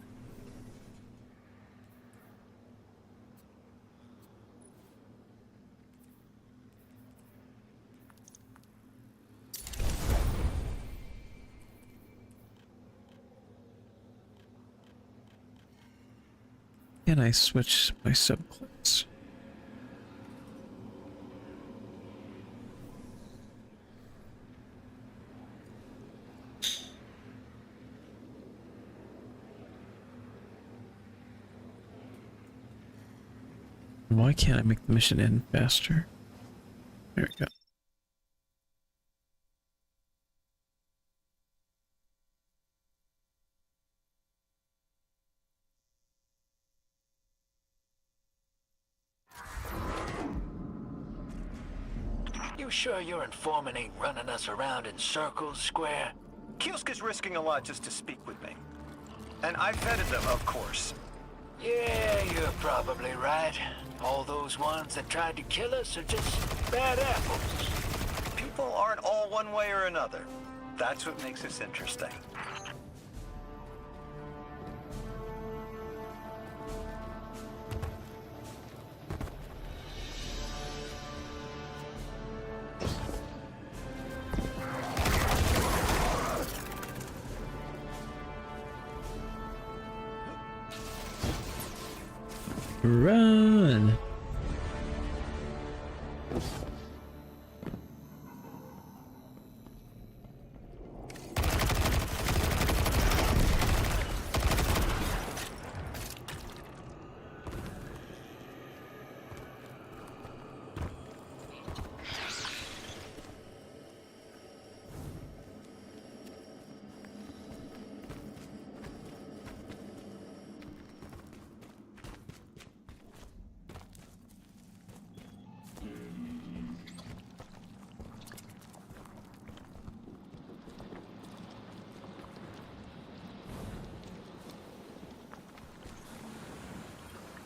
[SPEAKER 1] Can I switch my subclass? Why can't I make the mission end faster? There we go.
[SPEAKER 6] You sure your informant ain't running us around in circles, Square?
[SPEAKER 4] Kiosk is risking a lot just to speak with me. And I vetted them, of course.
[SPEAKER 6] Yeah, you're probably right. All those ones that tried to kill us are just bad apples.
[SPEAKER 4] People aren't all one way or another. That's what makes this interesting.
[SPEAKER 1] Run!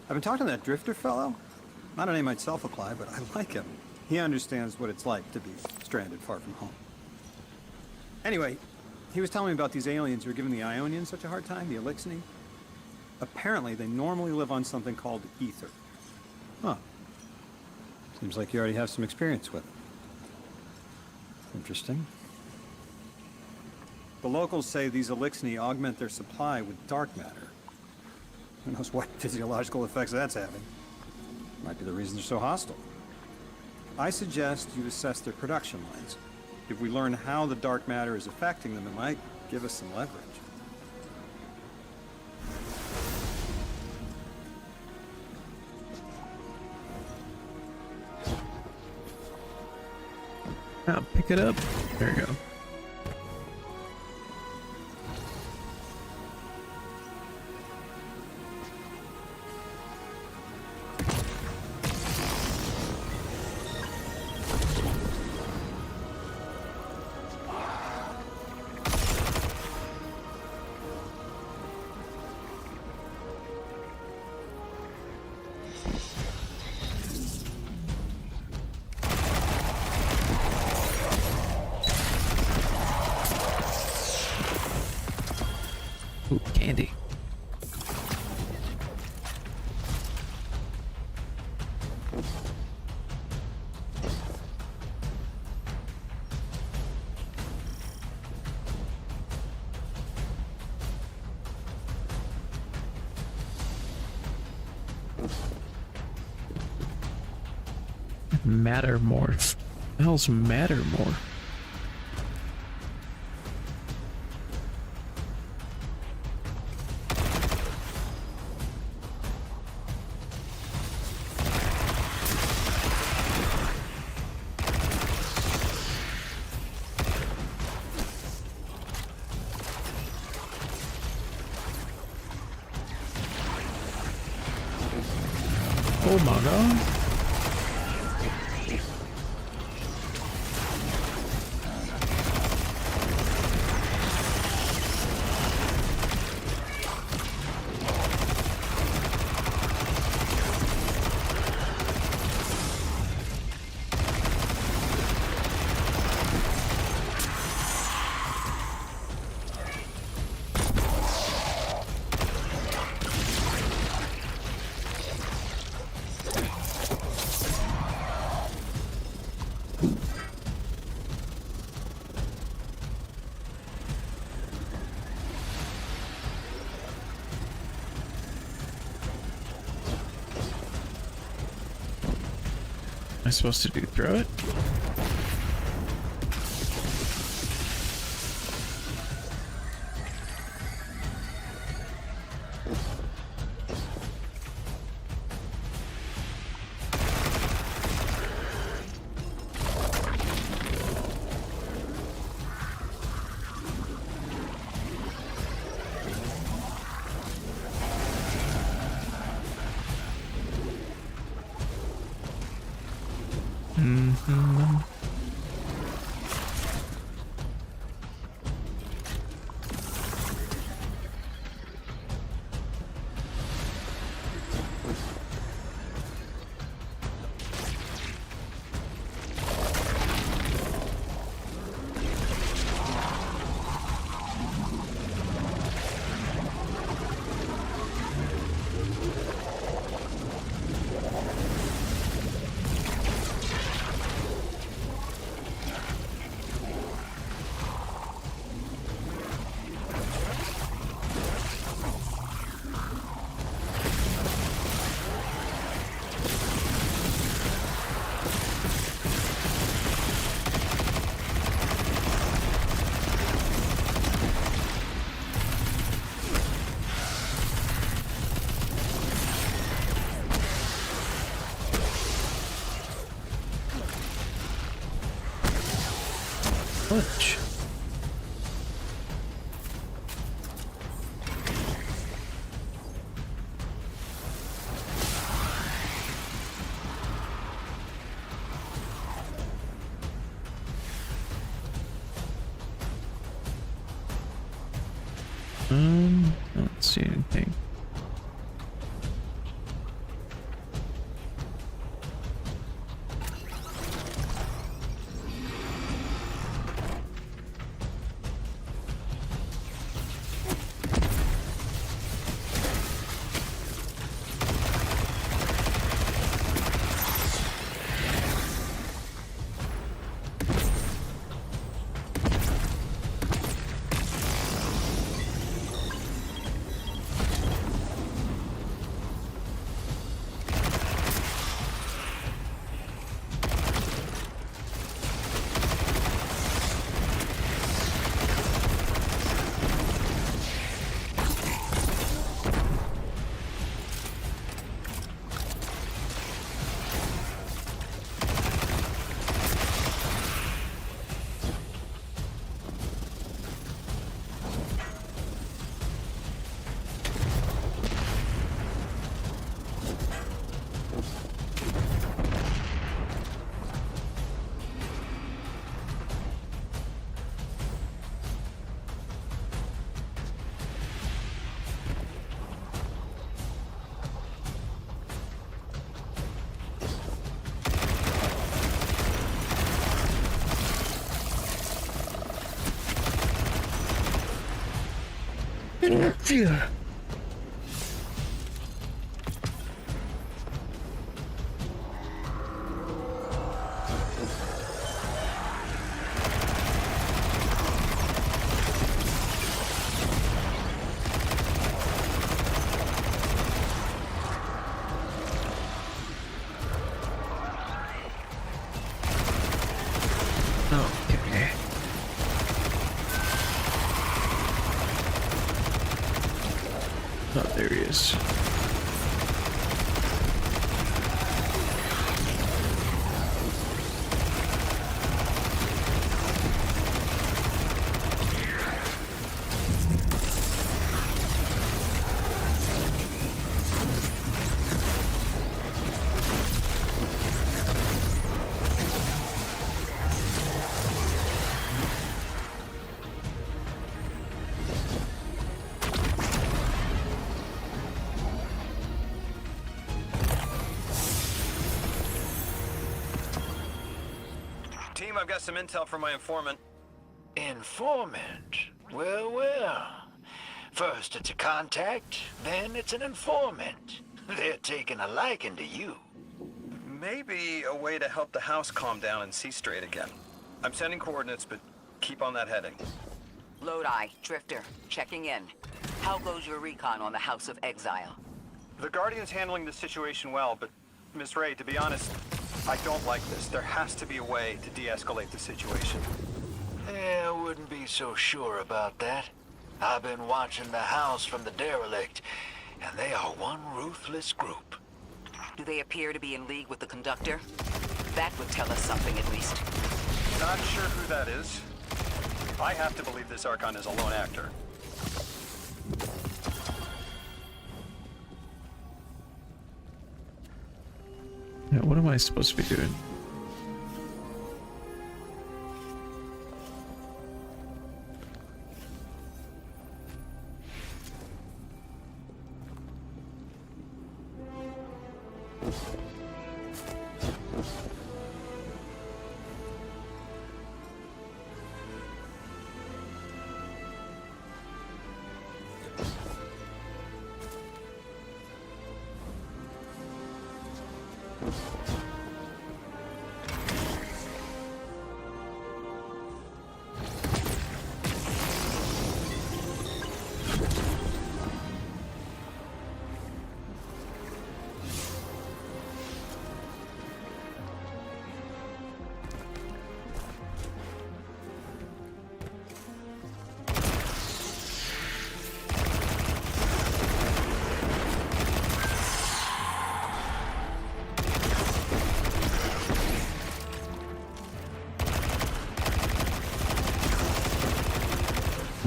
[SPEAKER 9] I've been talking to that drifter fellow. Not a name I'd self-apply, but I like him. He understands what it's like to be stranded far from home. Anyway, he was telling me about these aliens who are giving the Ionians such a hard time, the Elixni. Apparently, they normally live on something called ether. Huh. Seems like you already have some experience with it. Interesting. The locals say these Elixni augment their supply with dark matter. Who knows what physiological effects that's having. Might be the reason they're so hostile. I suggest you assess their production lines. If we learn how the dark matter is affecting them, it might give us some leverage.
[SPEAKER 1] Now pick it up. There you go. Ooh, candy. Matter morph. What the hell's matter morph? Oh my god. I supposed to do? Throw it? Clutch. I don't see anything. Yeah. Okay. Oh, there he is.
[SPEAKER 4] Team, I've got some intel from my informant.
[SPEAKER 6] Informant? Well, well. First it's a contact, then it's an informant. They're taking a liking to you.
[SPEAKER 4] Maybe a way to help the house calm down and see straight again. I'm sending coordinates, but keep on that heading.
[SPEAKER 3] Lodi, Drifter, checking in. How goes your recon on the House of Exile?
[SPEAKER 4] The Guardian's handling the situation well, but Miss Ray, to be honest, I don't like this. There has to be a way to de-escalate the situation.
[SPEAKER 6] Yeah, I wouldn't be so sure about that. I've been watching the house from the derelict, and they are one ruthless group.
[SPEAKER 3] Do they appear to be in league with the conductor? That would tell us something at least.
[SPEAKER 4] Not sure who that is. I have to believe this Archon is a lone actor.
[SPEAKER 1] Yeah, what am I supposed to be doing?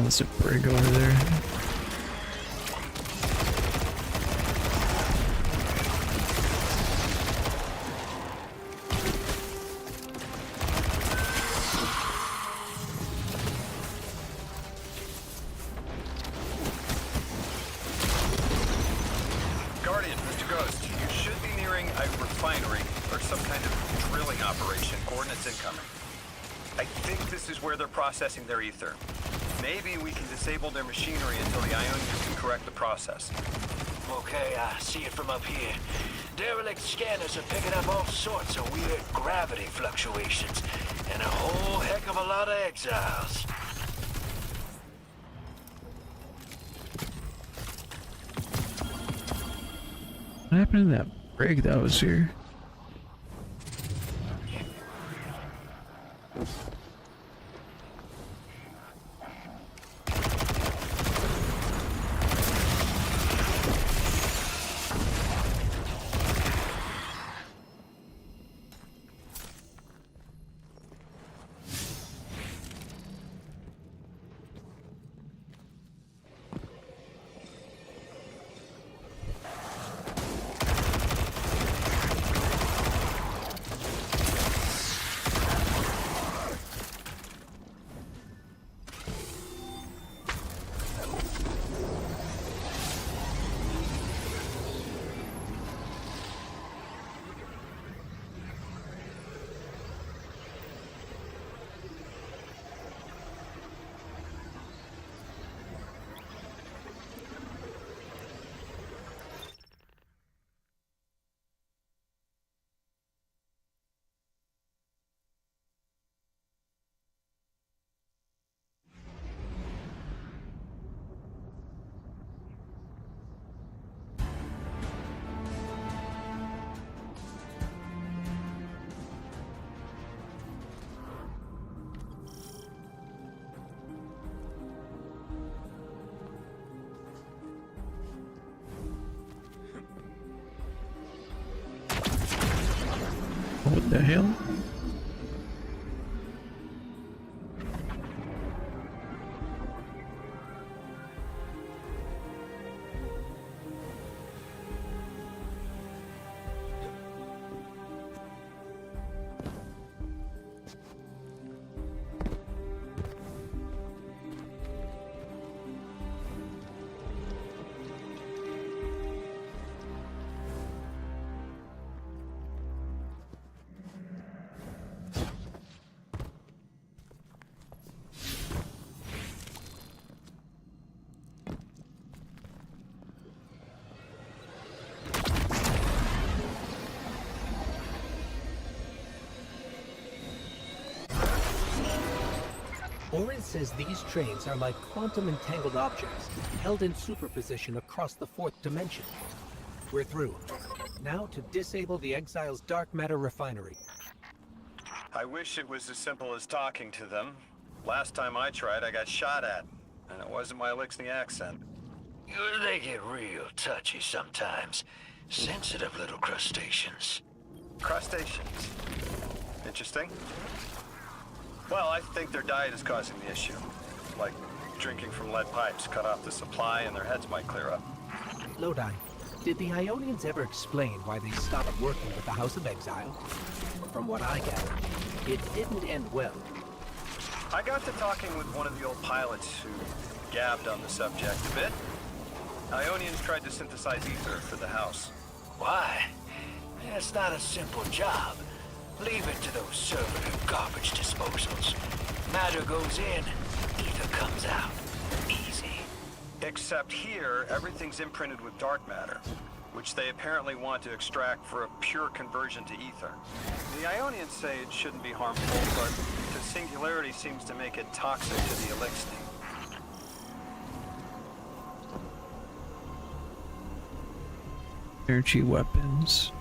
[SPEAKER 1] There's a brig over there.
[SPEAKER 4] Guardian, Mr. Ghost, you should be nearing a refinery or some kind of drilling operation. Coordinates incoming. I think this is where they're processing their ether. Maybe we can disable their machinery until the Ionians can correct the process.
[SPEAKER 6] Okay, I see it from up here. Derelict scanners are picking up all sorts of weird gravity fluctuations, and a whole heck of a lot of exiles.
[SPEAKER 1] What happened to that brig that was here? What the hell?
[SPEAKER 2] Orin says these trains are like quantum entangled objects held in superposition across the fourth dimension. We're through. Now to disable the Exile's dark matter refinery.
[SPEAKER 4] I wish it was as simple as talking to them. Last time I tried, I got shot at. And it wasn't my Elixir accent.
[SPEAKER 6] They get real touchy sometimes. Sensitive little crustaceans.
[SPEAKER 4] Crustaceans. Interesting. Well, I think their diet is causing the issue. Like drinking from lead pipes cut off the supply and their heads might clear up.
[SPEAKER 2] Lodi, did the Ionians ever explain why they stopped working with the House of Exile? From what I gather, it didn't end well.
[SPEAKER 4] I got to talking with one of the old pilots who gabbed on the subject a bit. Ionians tried to synthesize ether for the house.
[SPEAKER 6] Why? It's not a simple job. Leave it to those servitor garbage disposals. Matter goes in, ether comes out. Easy.
[SPEAKER 4] Except here, everything's imprinted with dark matter, which they apparently want to extract for a pure conversion to ether. The Ionians say it shouldn't be harmful, but the singularity seems to make it toxic to the elixir.
[SPEAKER 1] Energy weapons.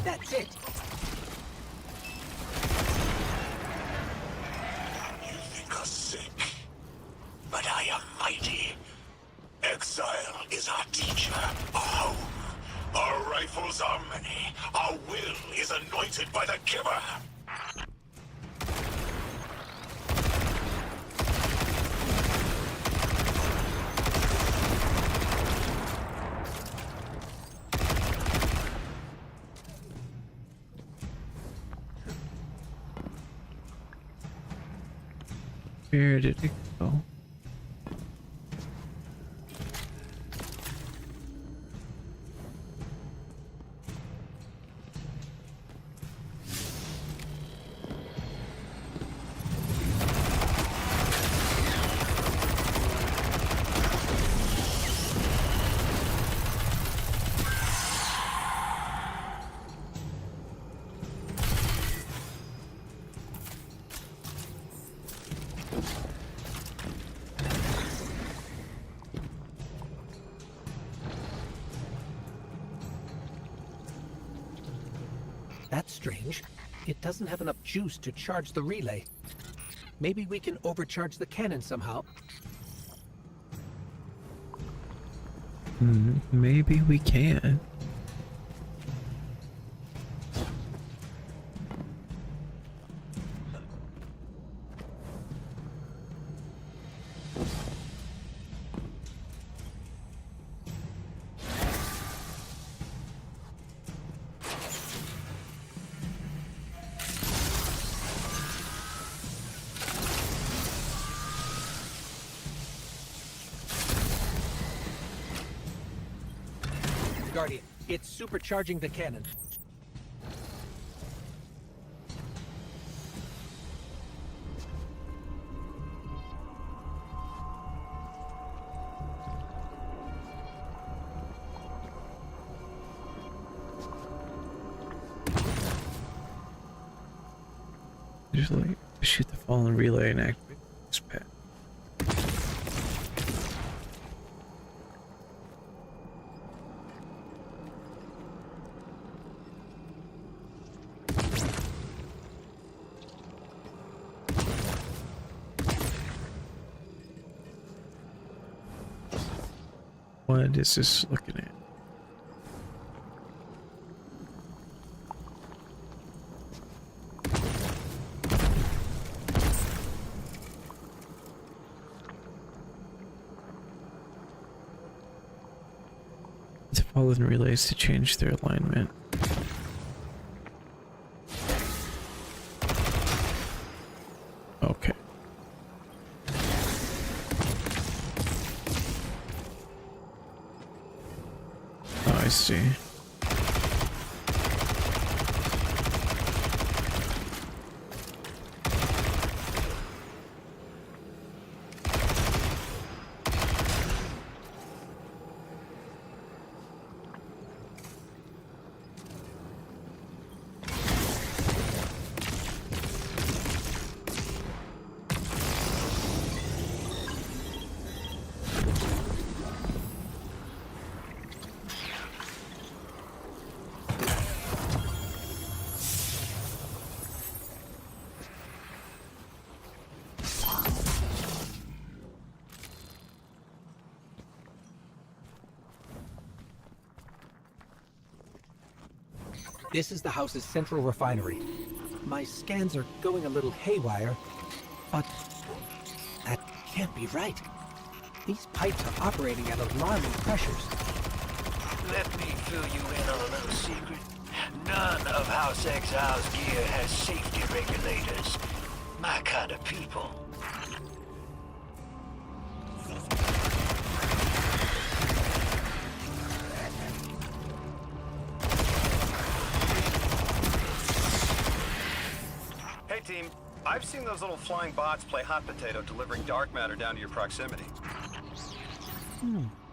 [SPEAKER 2] That's it!
[SPEAKER 8] You think us sick, but I am mighty. Exile is our teacher, our home. Our rifles are many. Our will is anointed by the giver.
[SPEAKER 1] Where did it go?
[SPEAKER 2] That's strange. It doesn't have enough juice to charge the relay. Maybe we can overcharge the cannon somehow.
[SPEAKER 1] Maybe we can.
[SPEAKER 2] Guardian, it's supercharging the cannon.
[SPEAKER 1] Just like shoot the fallen relay and activate this pad. What is this looking at? To follow the relays to change their alignment. Okay. Oh, I see.
[SPEAKER 2] This is the house's central refinery. My scans are going a little haywire, but that can't be right. These pipes are operating at alarming pressures.
[SPEAKER 6] Let me fill you in on a little secret. None of House Exile's gear has safety regulators. My kind of people.
[SPEAKER 4] Hey team, I've seen those little flying bots play hot potato delivering dark matter down to your proximity.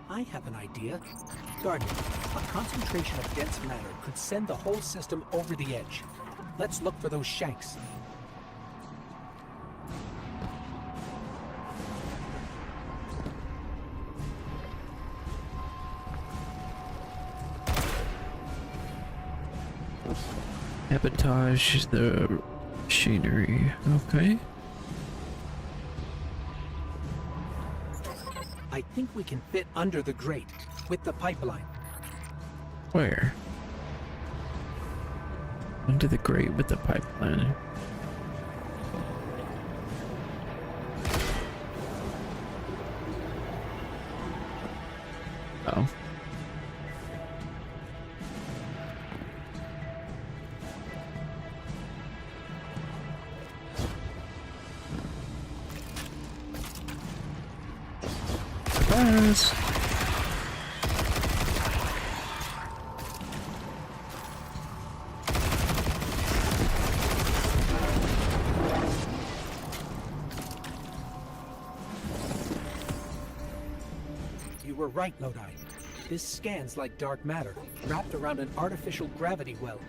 [SPEAKER 2] I have an idea. Guardian, a concentration of dense matter could send the whole system over the edge. Let's look for those shanks.
[SPEAKER 1] Sabotage the machinery. Okay.
[SPEAKER 2] I think we can fit under the grate with the pipeline.
[SPEAKER 1] Where? Under the grate with the pipeline. Oh. Surprise!
[SPEAKER 2] You were right, Lodi. This scans like dark matter, wrapped around an artificial gravity well.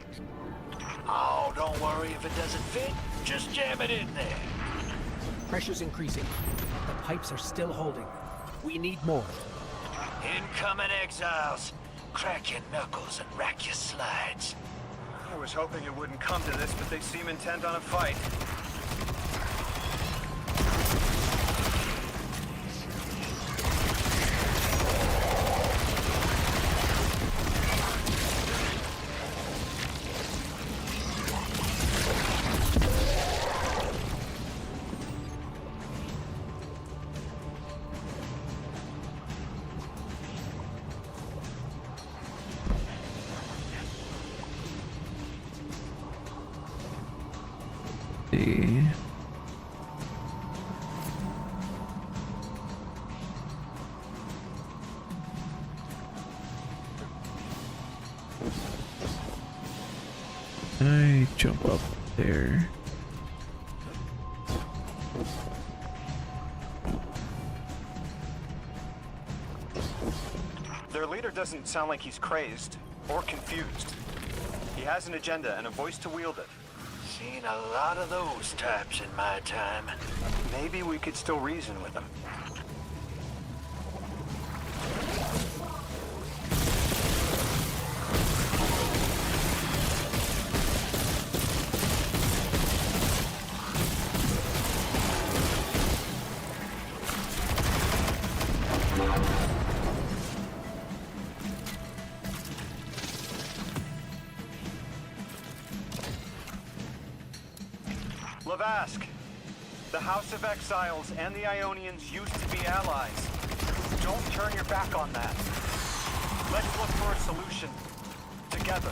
[SPEAKER 6] Oh, don't worry if it doesn't fit. Just jam it in there.
[SPEAKER 2] Pressure's increasing. The pipes are still holding. We need more.
[SPEAKER 6] Incoming Exiles. Crack your knuckles and rack your slides.
[SPEAKER 4] I was hoping it wouldn't come to this, but they seem intent on a fight.
[SPEAKER 1] See. Can I jump up there?
[SPEAKER 4] Their leader doesn't sound like he's crazed or confused. He has an agenda and a voice to wield it.
[SPEAKER 6] Seen a lot of those types in my time.
[SPEAKER 4] Maybe we could still reason with him. Lavask, the House of Exiles and the Ionians used to be allies. Don't turn your back on that. Let's look for a solution. Together.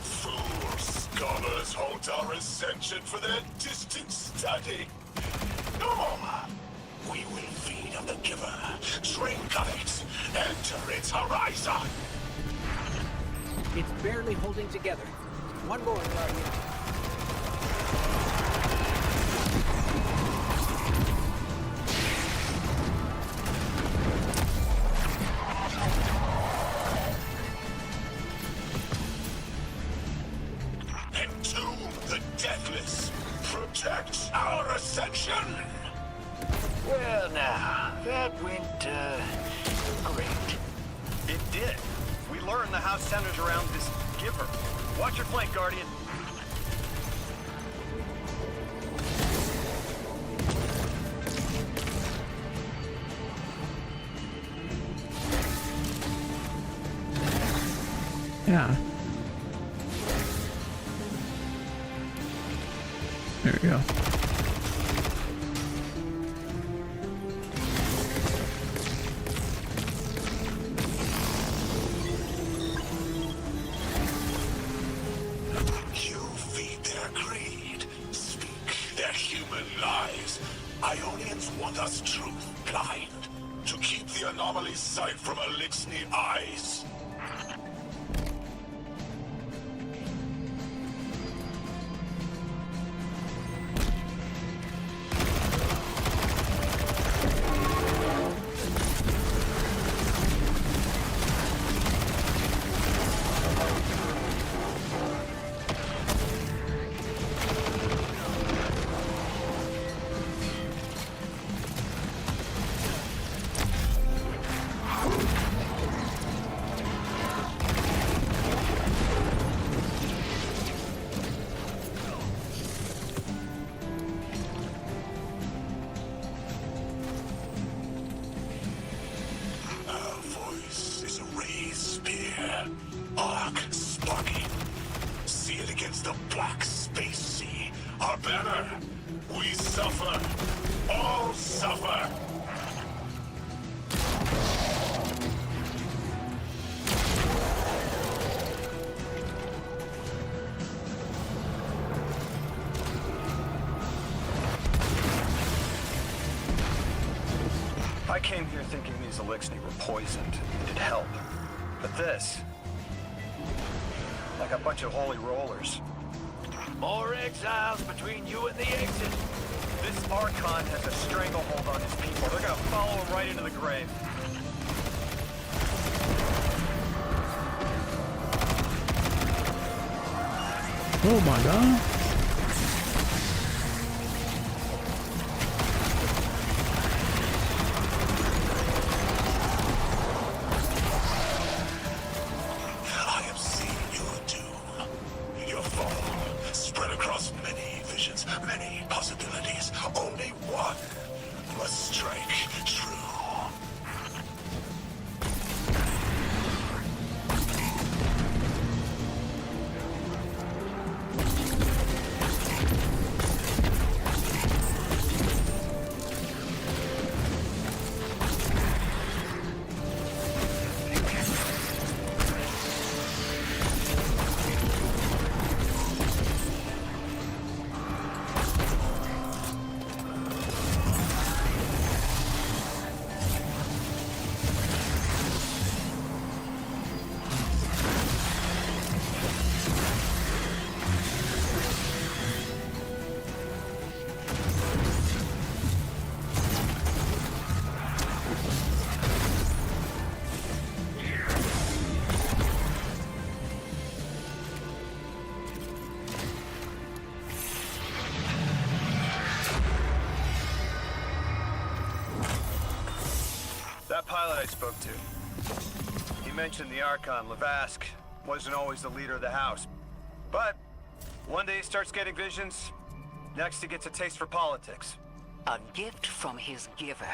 [SPEAKER 8] Fool scholars hold our ascension for their distant study. No! We will feed on the giver, drink of it, enter its horizon.
[SPEAKER 2] It's barely holding together. One more, Guardian.
[SPEAKER 8] Entomb the deathless. Protect our ascension.
[SPEAKER 6] Well, now, that went, great.
[SPEAKER 4] It did. We learned the house centers around this giver. Watch your flank, Guardian.
[SPEAKER 1] Yeah. There we go.
[SPEAKER 8] You feed their greed, speak their human lies. Ionians want us truth blind, to keep the anomaly's sight from Elixni eyes. Arc sparking. See it against the black space sea. Our banner. We suffer. All suffer.
[SPEAKER 4] I came here thinking these Elixni were poisoned. It'd help. But this... like a bunch of holy rollers.
[SPEAKER 6] More exiles between you and the exit.
[SPEAKER 4] This Archon has a stranglehold on his people. They're gonna follow him right into the grave.
[SPEAKER 1] Oh my god.
[SPEAKER 8] I have seen your doom. Your fall spread across many visions, many possibilities. Only one must strike true.
[SPEAKER 4] That pilot I spoke to, he mentioned the Archon, Lavask, wasn't always the leader of the house. But one day he starts getting visions, next he gets a taste for politics.
[SPEAKER 3] A gift from his giver.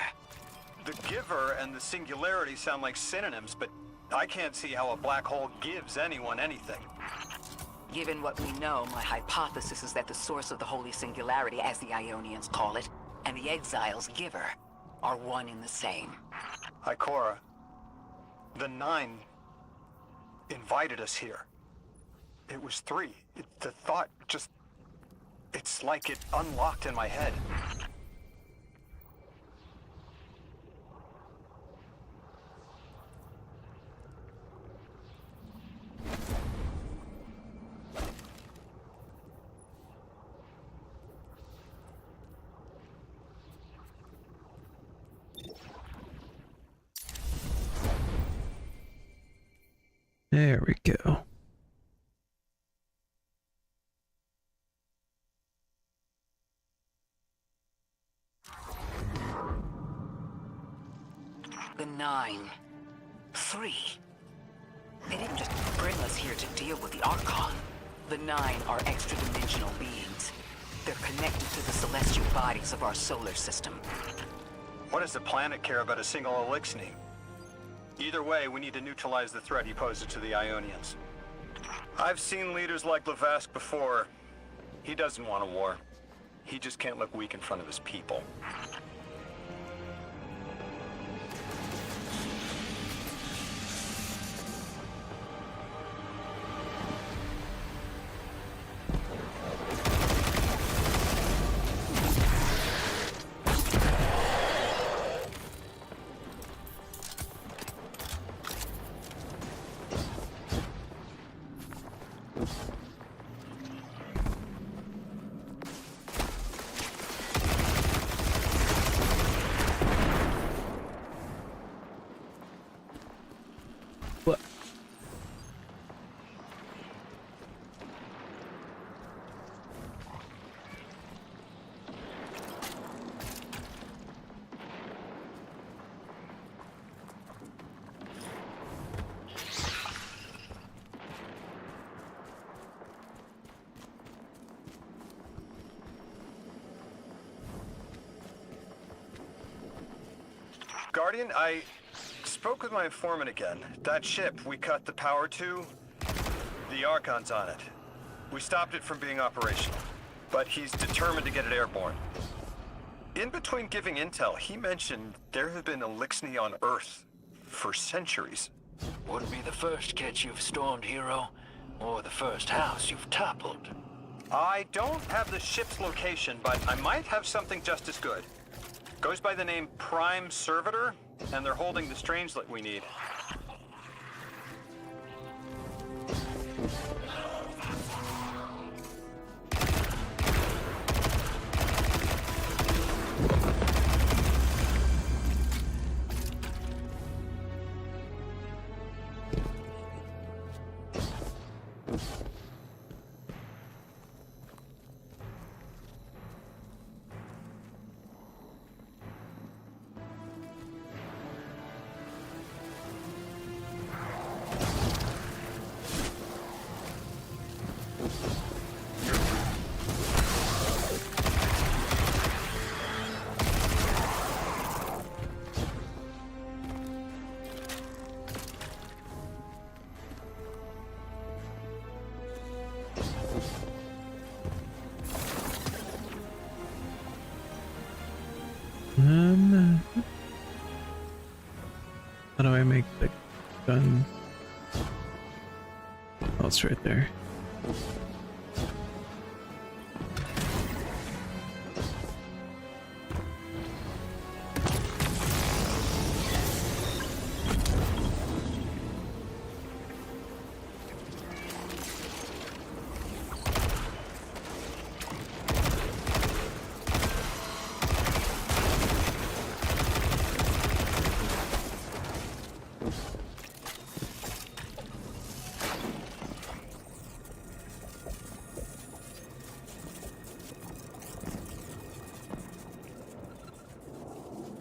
[SPEAKER 4] The giver and the singularity sound like synonyms, but I can't see how a black hole gives anyone anything.
[SPEAKER 3] Given what we know, my hypothesis is that the source of the Holy Singularity, as the Ionians call it, and the Exile's giver are one and the same.
[SPEAKER 4] Ikora, the Nine, invited us here. It was 3. The thought just... It's like it unlocked in my head.
[SPEAKER 1] There we go.
[SPEAKER 3] The 9. 3. They didn't just bring us here to deal with the Archon. The 9 are extra-dimensional beings. They're connected to the celestial bodies of our solar system.
[SPEAKER 4] What does the planet care about a single Elixni? Either way, we need to neutralize the threat he poses to the Ionians. I've seen leaders like Levesque before. He doesn't want a war. He just can't look weak in front of his people.
[SPEAKER 1] What?
[SPEAKER 4] Guardian, I spoke with my informant again. That ship we cut the power to, the Archon's on it. We stopped it from being operational, but he's determined to get it airborne. In between giving intel, he mentioned there have been Elixni on Earth for centuries.
[SPEAKER 6] Wouldn't be the first catch you've stormed, hero, or the first house you've toppled.
[SPEAKER 4] I don't have the ship's location, but I might have something just as good. Goes by the name Prime Servitor, and they're holding the Strangelet we need.
[SPEAKER 1] How do I make the gun? Oh, it's right there.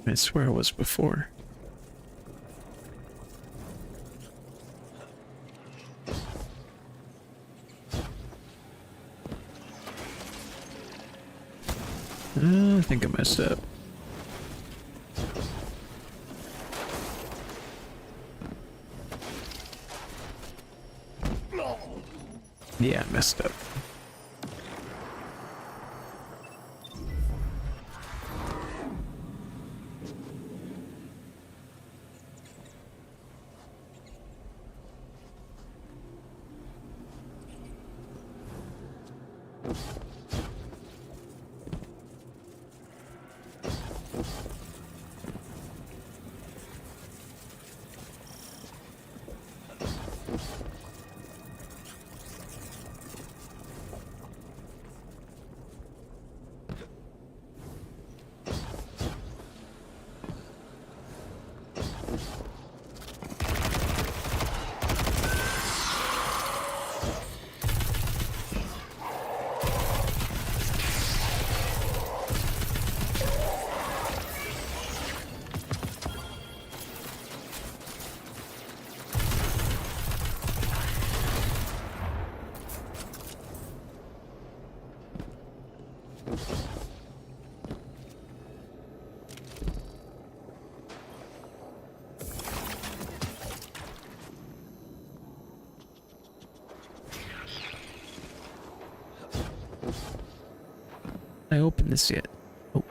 [SPEAKER 1] I swear it was before. I think I messed up. Yeah, I messed up. I opened this yet? Oh.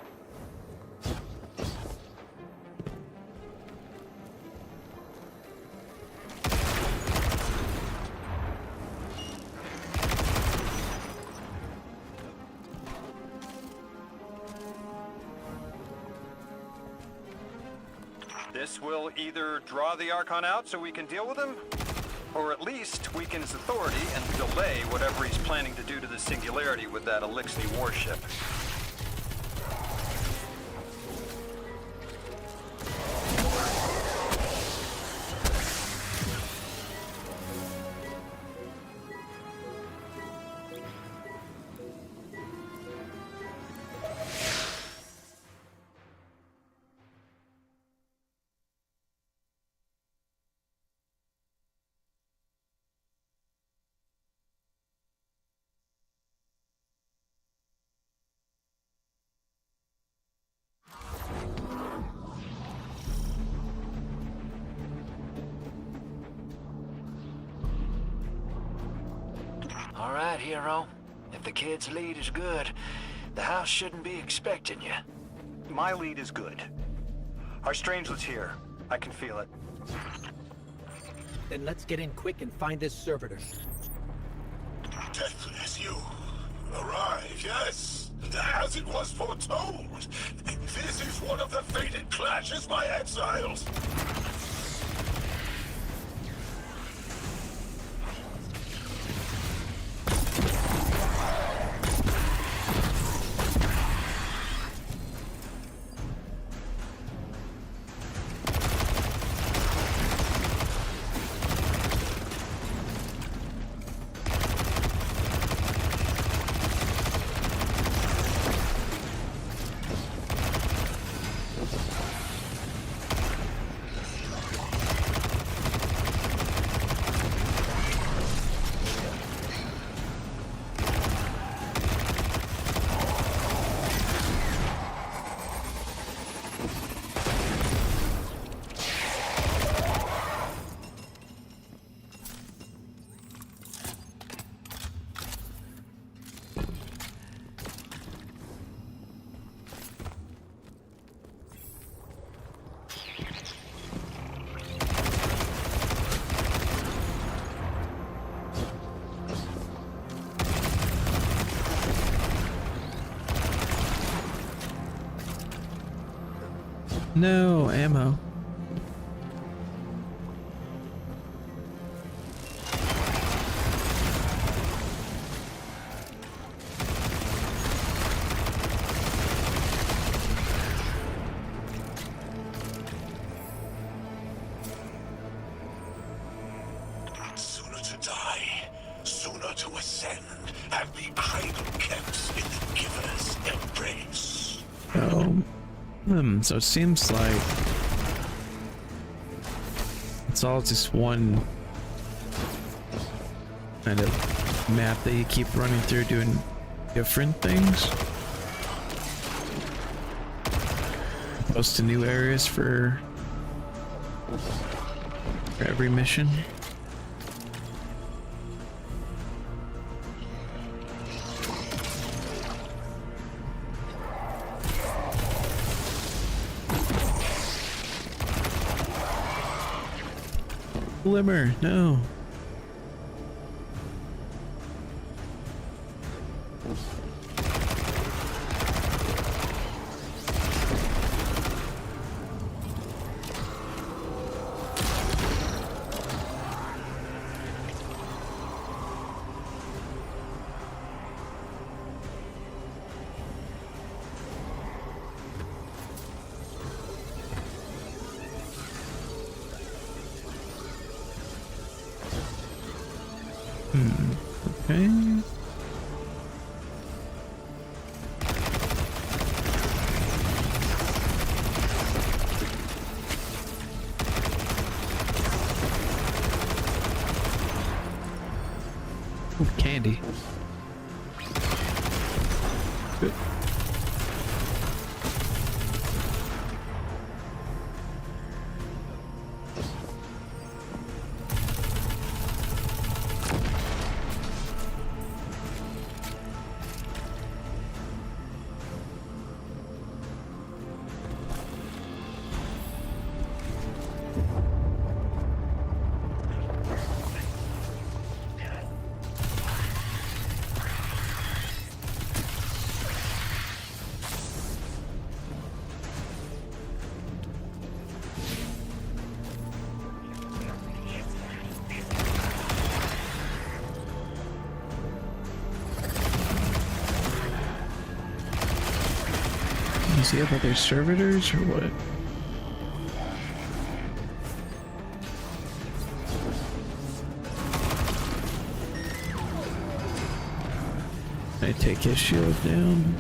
[SPEAKER 4] This will either draw the Archon out so we can deal with him, or at least weaken his authority and delay whatever he's planning to do to the Singularity with that Elixir warship.
[SPEAKER 6] All right, hero. If the kid's lead is good, the house shouldn't be expecting you.
[SPEAKER 4] My lead is good. Our strangelet's here. I can feel it.
[SPEAKER 2] Then let's get in quick and find this servitor.
[SPEAKER 8] Deathless, you arrived, yes. As it was foretold. This is one of the fated clashes, my exiles.
[SPEAKER 1] No ammo.
[SPEAKER 8] Sooner to die, sooner to ascend, and be cradle kept in the giver's embrace.
[SPEAKER 1] Oh. So it seems like it's all just one kind of map that you keep running through doing different things. Opposed to new areas for every mission. Glimmer, no. Okay. Ooh, candy. Good. Does he have other servitors or what? I take his shield down.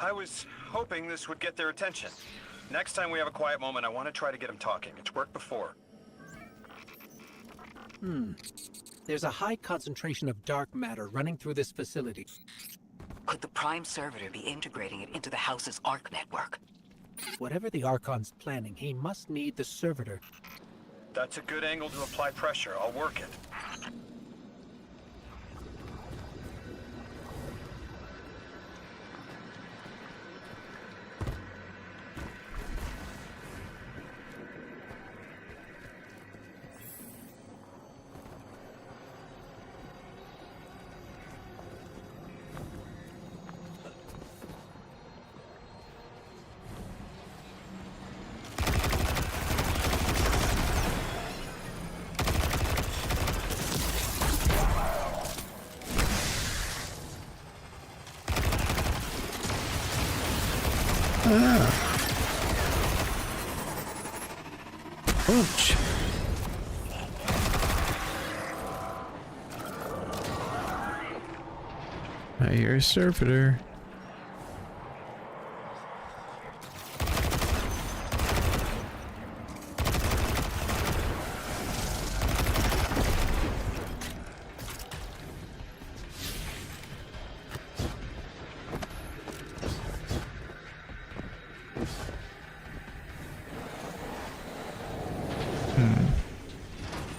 [SPEAKER 4] I was hoping this would get their attention. Next time we have a quiet moment, I want to try to get them talking. It's worked before.
[SPEAKER 2] There's a high concentration of dark matter running through this facility.
[SPEAKER 3] Could the Prime Servitor be integrating it into the House's Arc network?
[SPEAKER 2] Whatever the Archon's planning, he must need the Servitor.
[SPEAKER 4] That's a good angle to apply pressure. I'll work it.
[SPEAKER 1] Ouch. I hear a servitor.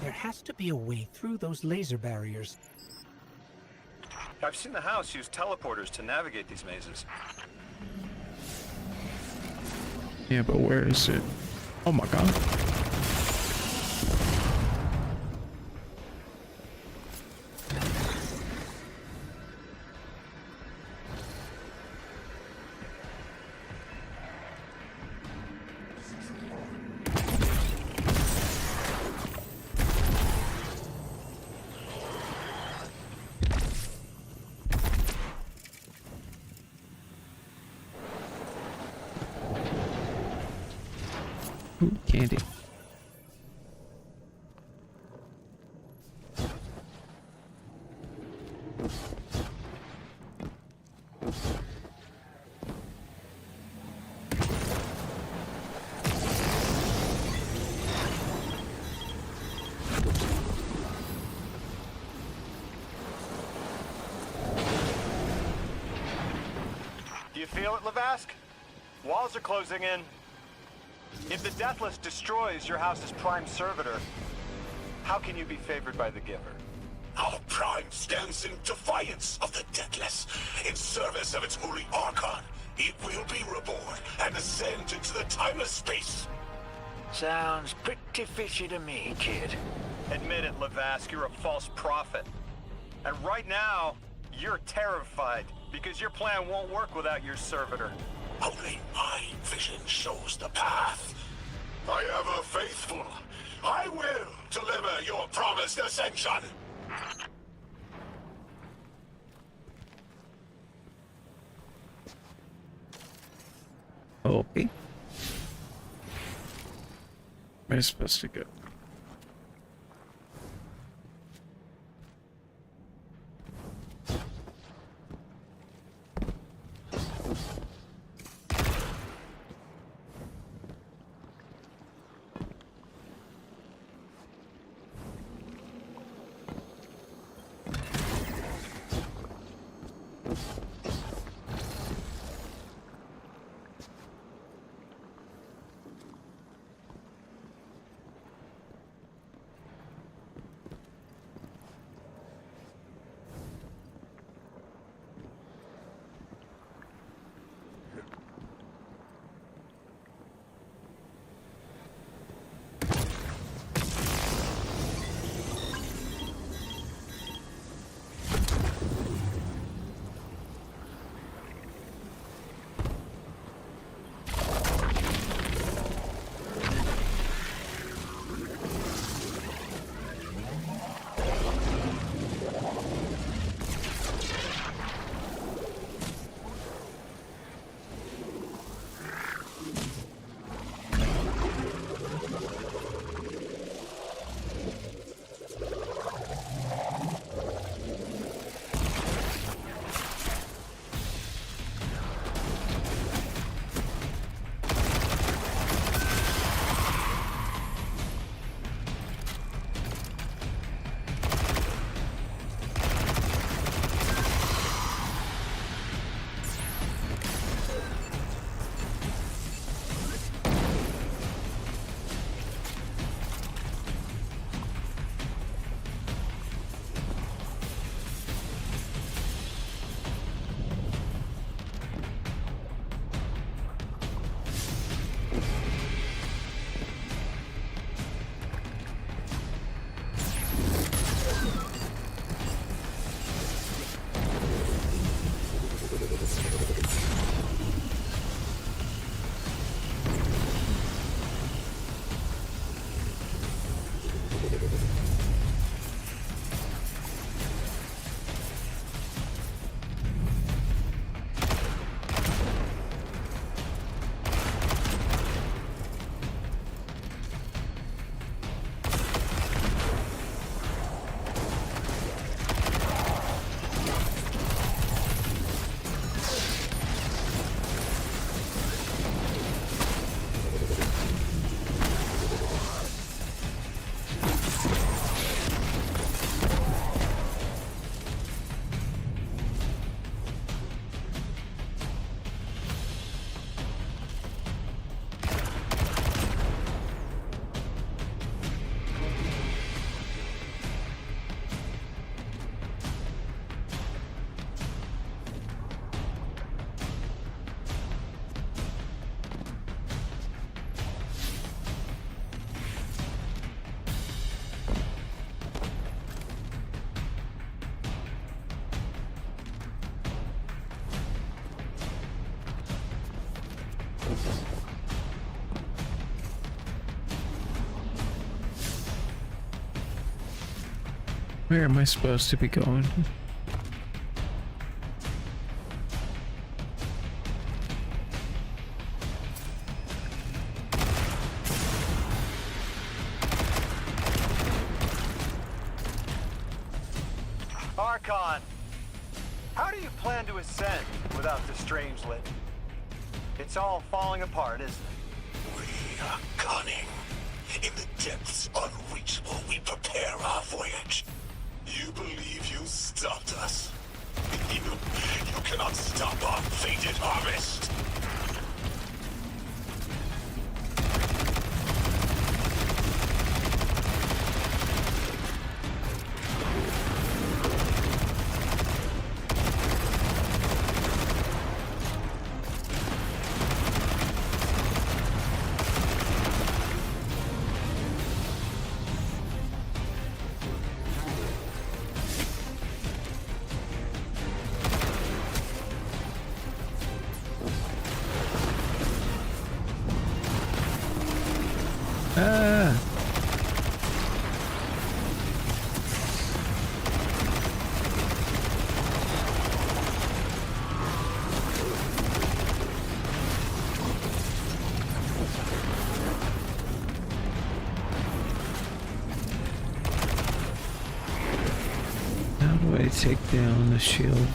[SPEAKER 2] There has to be a way through those laser barriers.
[SPEAKER 4] I've seen the house use teleporters to navigate these mazes.
[SPEAKER 1] Yeah, but where is it? Oh my god. Ooh, candy.
[SPEAKER 4] Do you feel it, Lavask? Walls are closing in. If the Deathless destroys your house's prime servitor, how can you be favored by the Giver?
[SPEAKER 8] Our Prime stands in defiance of the Deathless. In service of its holy Archon, it will be reborn and ascend into the timeless space.
[SPEAKER 6] Sounds pretty fishy to me, kid.
[SPEAKER 4] Admit it, Lavask, you're a false prophet. And right now, you're terrified because your plan won't work without your servitor.
[SPEAKER 8] Only my vision shows the path. I ever faithful, I will deliver your promised ascension.
[SPEAKER 1] Okay. Where am I supposed to go? Where am I supposed to be going?
[SPEAKER 4] Archon, how do you plan to ascend without the Strangelet? It's all falling apart, isn't it?
[SPEAKER 8] We are cunning. In the depths unreachable, we prepare our voyage. You believe you stopped us? You cannot cannot stop our fated harvest!
[SPEAKER 1] Ah! How do I take down the shield?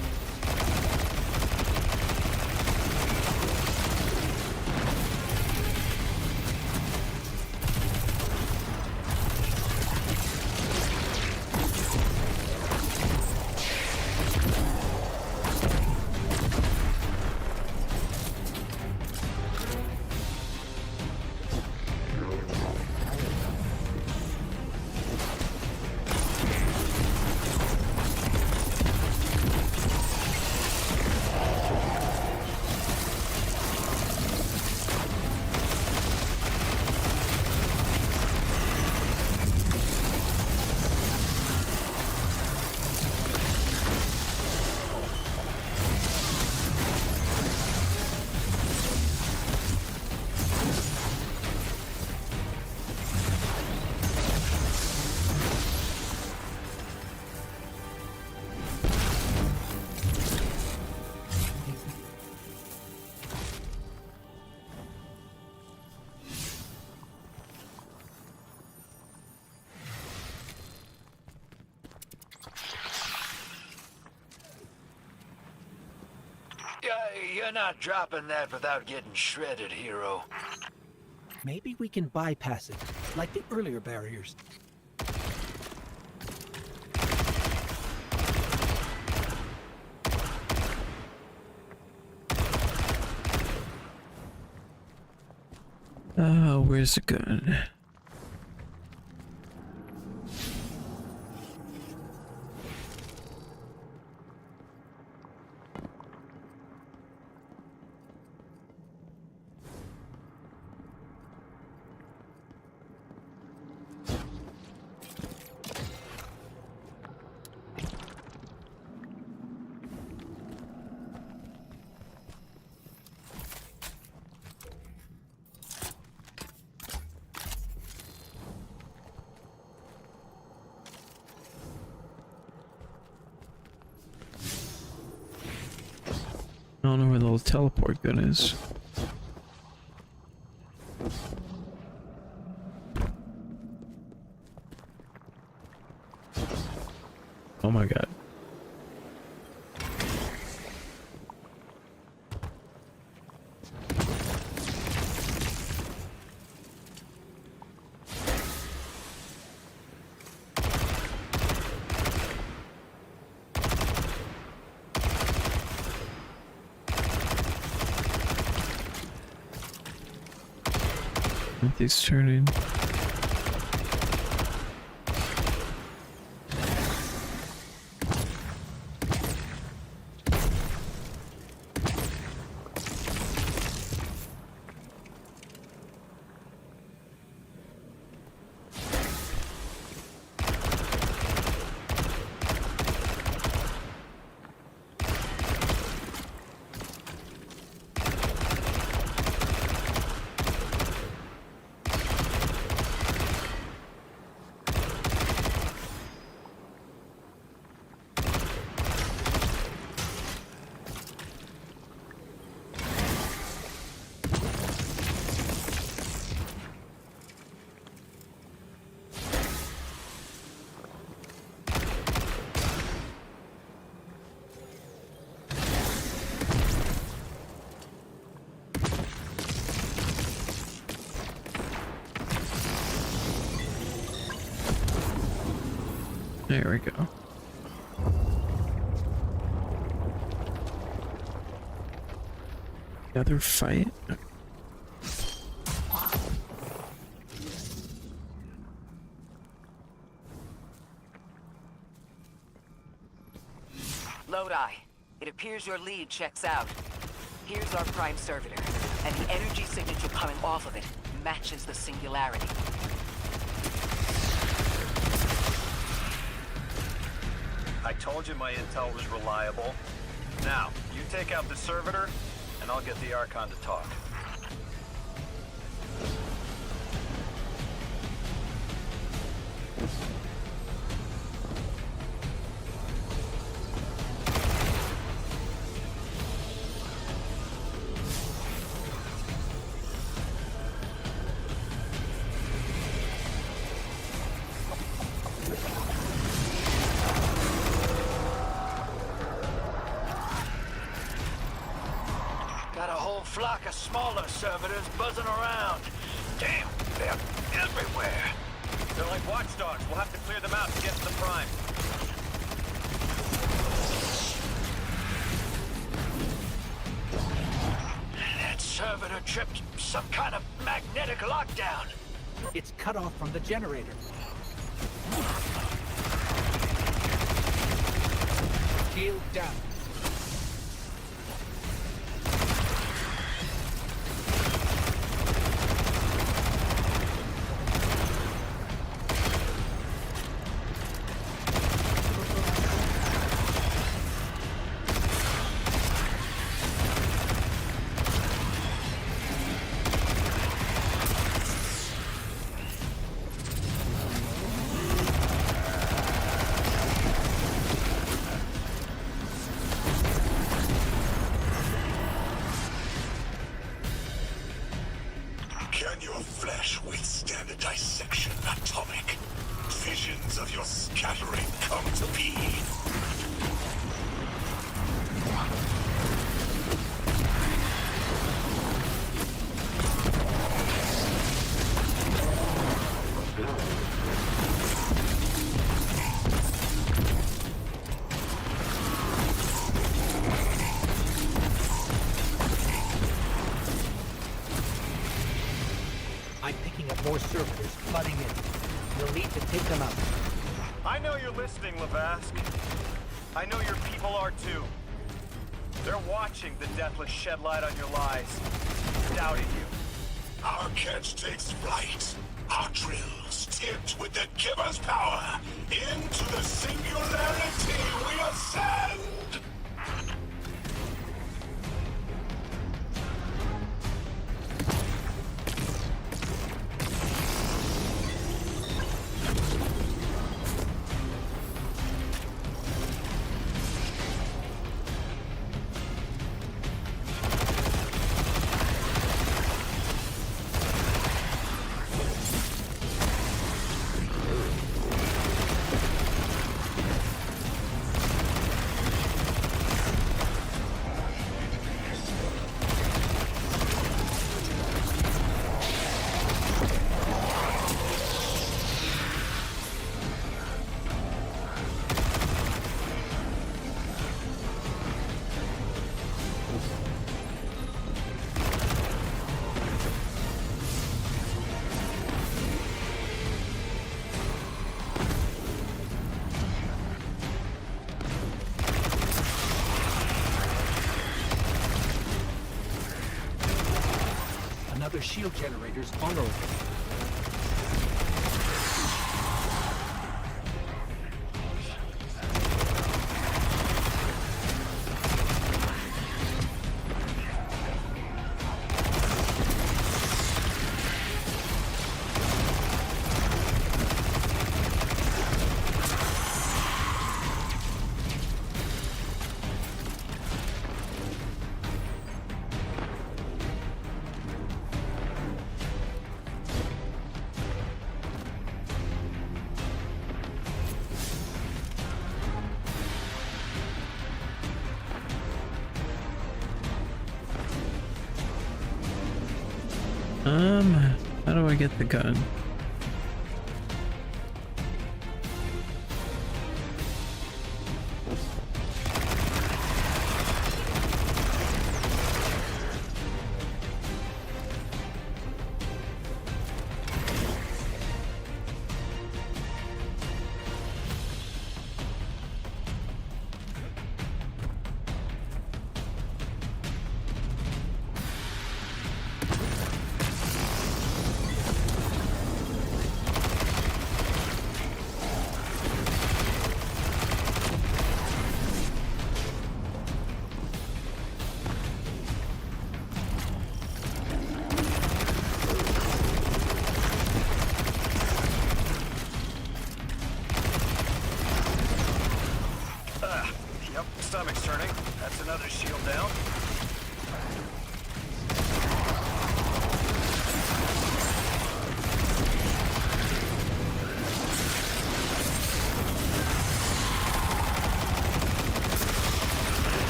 [SPEAKER 6] You're not dropping that without getting shredded, hero.
[SPEAKER 2] Maybe we can bypass it, like the earlier barriers.
[SPEAKER 1] Where's the gun? I don't know where the little teleport gun is. Oh my god. These turning. There we go. Another fight?
[SPEAKER 3] Lodi, it appears your lead checks out. Here's our prime servitor, and the energy signature coming off of it matches the singularity.
[SPEAKER 4] I told you my intel was reliable. Now, you take out the servitor, and I'll get the Archon to talk.
[SPEAKER 6] Got a whole flock of smaller servitors buzzing around. Damn, they're everywhere.
[SPEAKER 4] They're like watchdogs. We'll have to clear them out to get to the Prime.
[SPEAKER 6] That servitor tripped some kind of magnetic lockdown.
[SPEAKER 2] It's cut off from the generator. Shield down.
[SPEAKER 8] Can your flesh withstand a dissection atomic? Visions of your scattering come to be.
[SPEAKER 2] I'm picking up more servitors flooding in. You'll need to take them out.
[SPEAKER 4] I know you're listening, Lavask. I know your people are too. They're watching the Deathless shed light on your lies, doubting you.
[SPEAKER 8] Our catch takes flight. Our drills tipped with the Giver's power. Into the singularity we ascend!
[SPEAKER 2] Another shield generator's vulnerable.
[SPEAKER 1] How do I get the gun?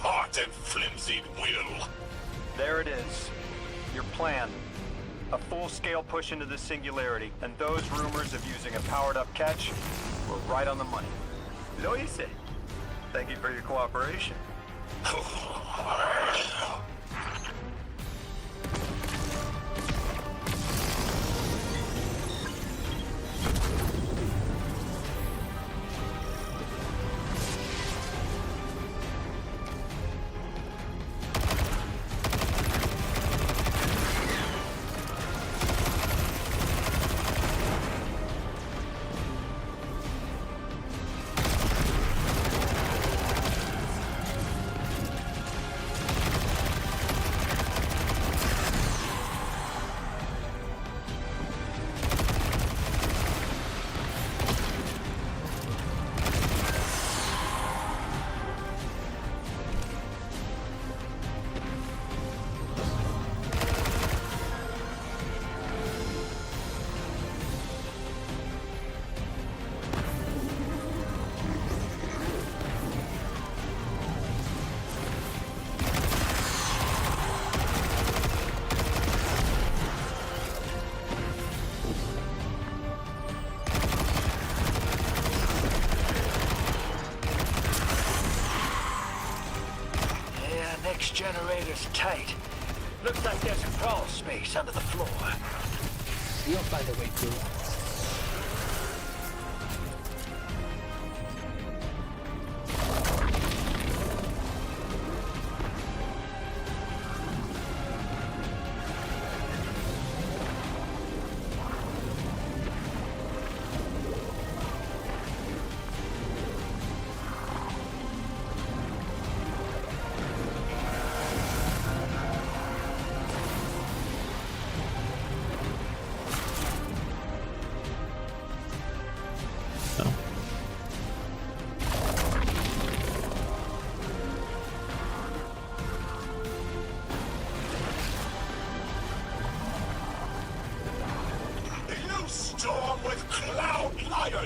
[SPEAKER 8] heart and flimsied will.
[SPEAKER 4] There it is. Your plan. A full-scale push into the singularity, and those rumors of using a powered-up catch were right on the money. Lo hice. Thank you for your cooperation.
[SPEAKER 6] Generator's tight. Looks like there's a crawl space under the floor.
[SPEAKER 2] We'll find a way through.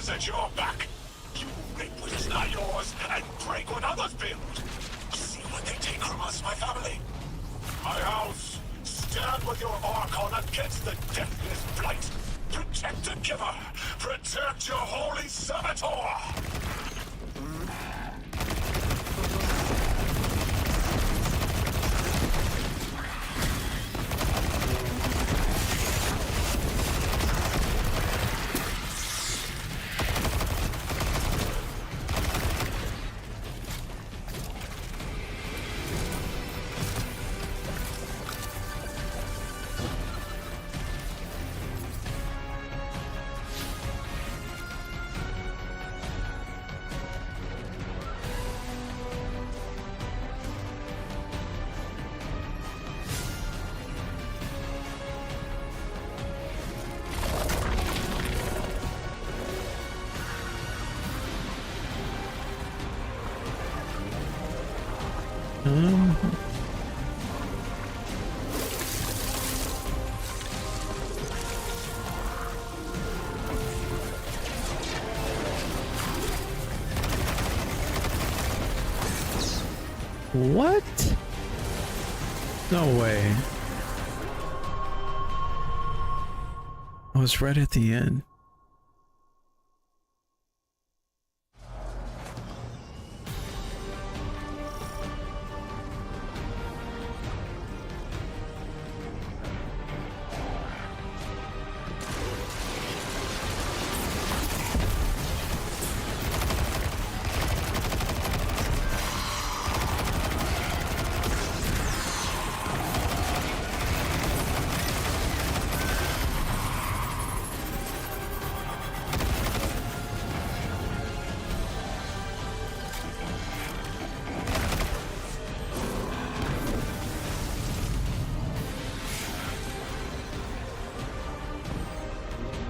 [SPEAKER 8] At your back. You reap what is not yours and break what others build. See what they take from us, my family. My house, stand with your Archon against the deathless blight. Protect the giver. Protect your holy servitor.
[SPEAKER 1] What? No way. I was right at the end.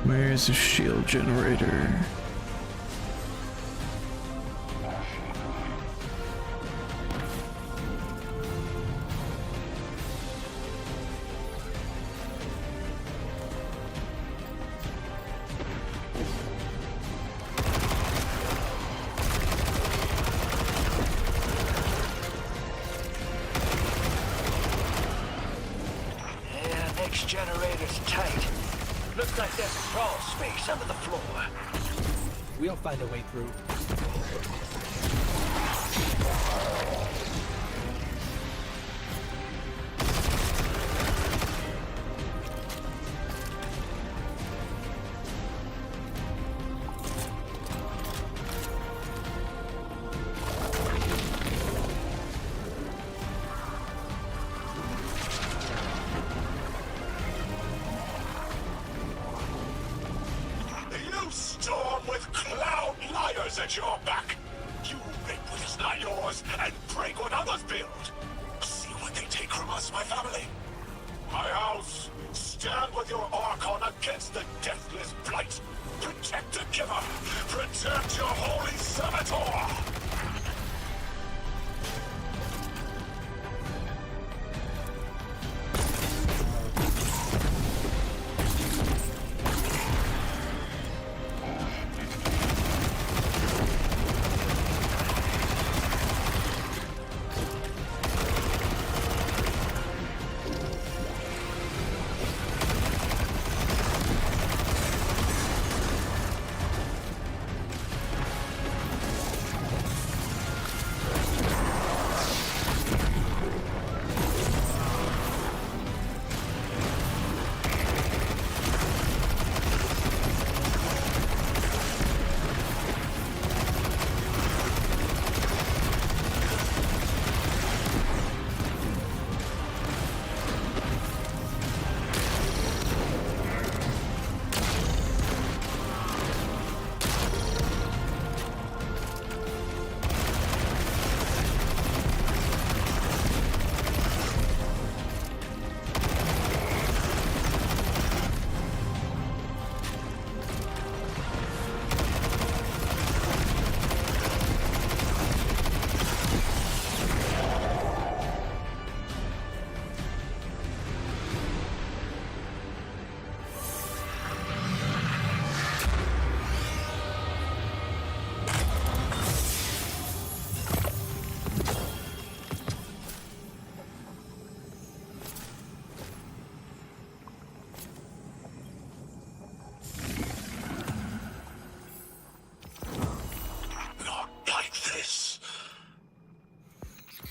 [SPEAKER 1] Where's the shield generator?
[SPEAKER 6] physics generator's tight. Looks like there's a crawl space under the floor.
[SPEAKER 2] We'll find a way through.
[SPEAKER 8] You storm with cloud liars at your back. You make what is not yours and break what others build. See what they take from us, my family. My house, stand with your Archon against the deathless blight. Protect the giver. Protect your holy servitor.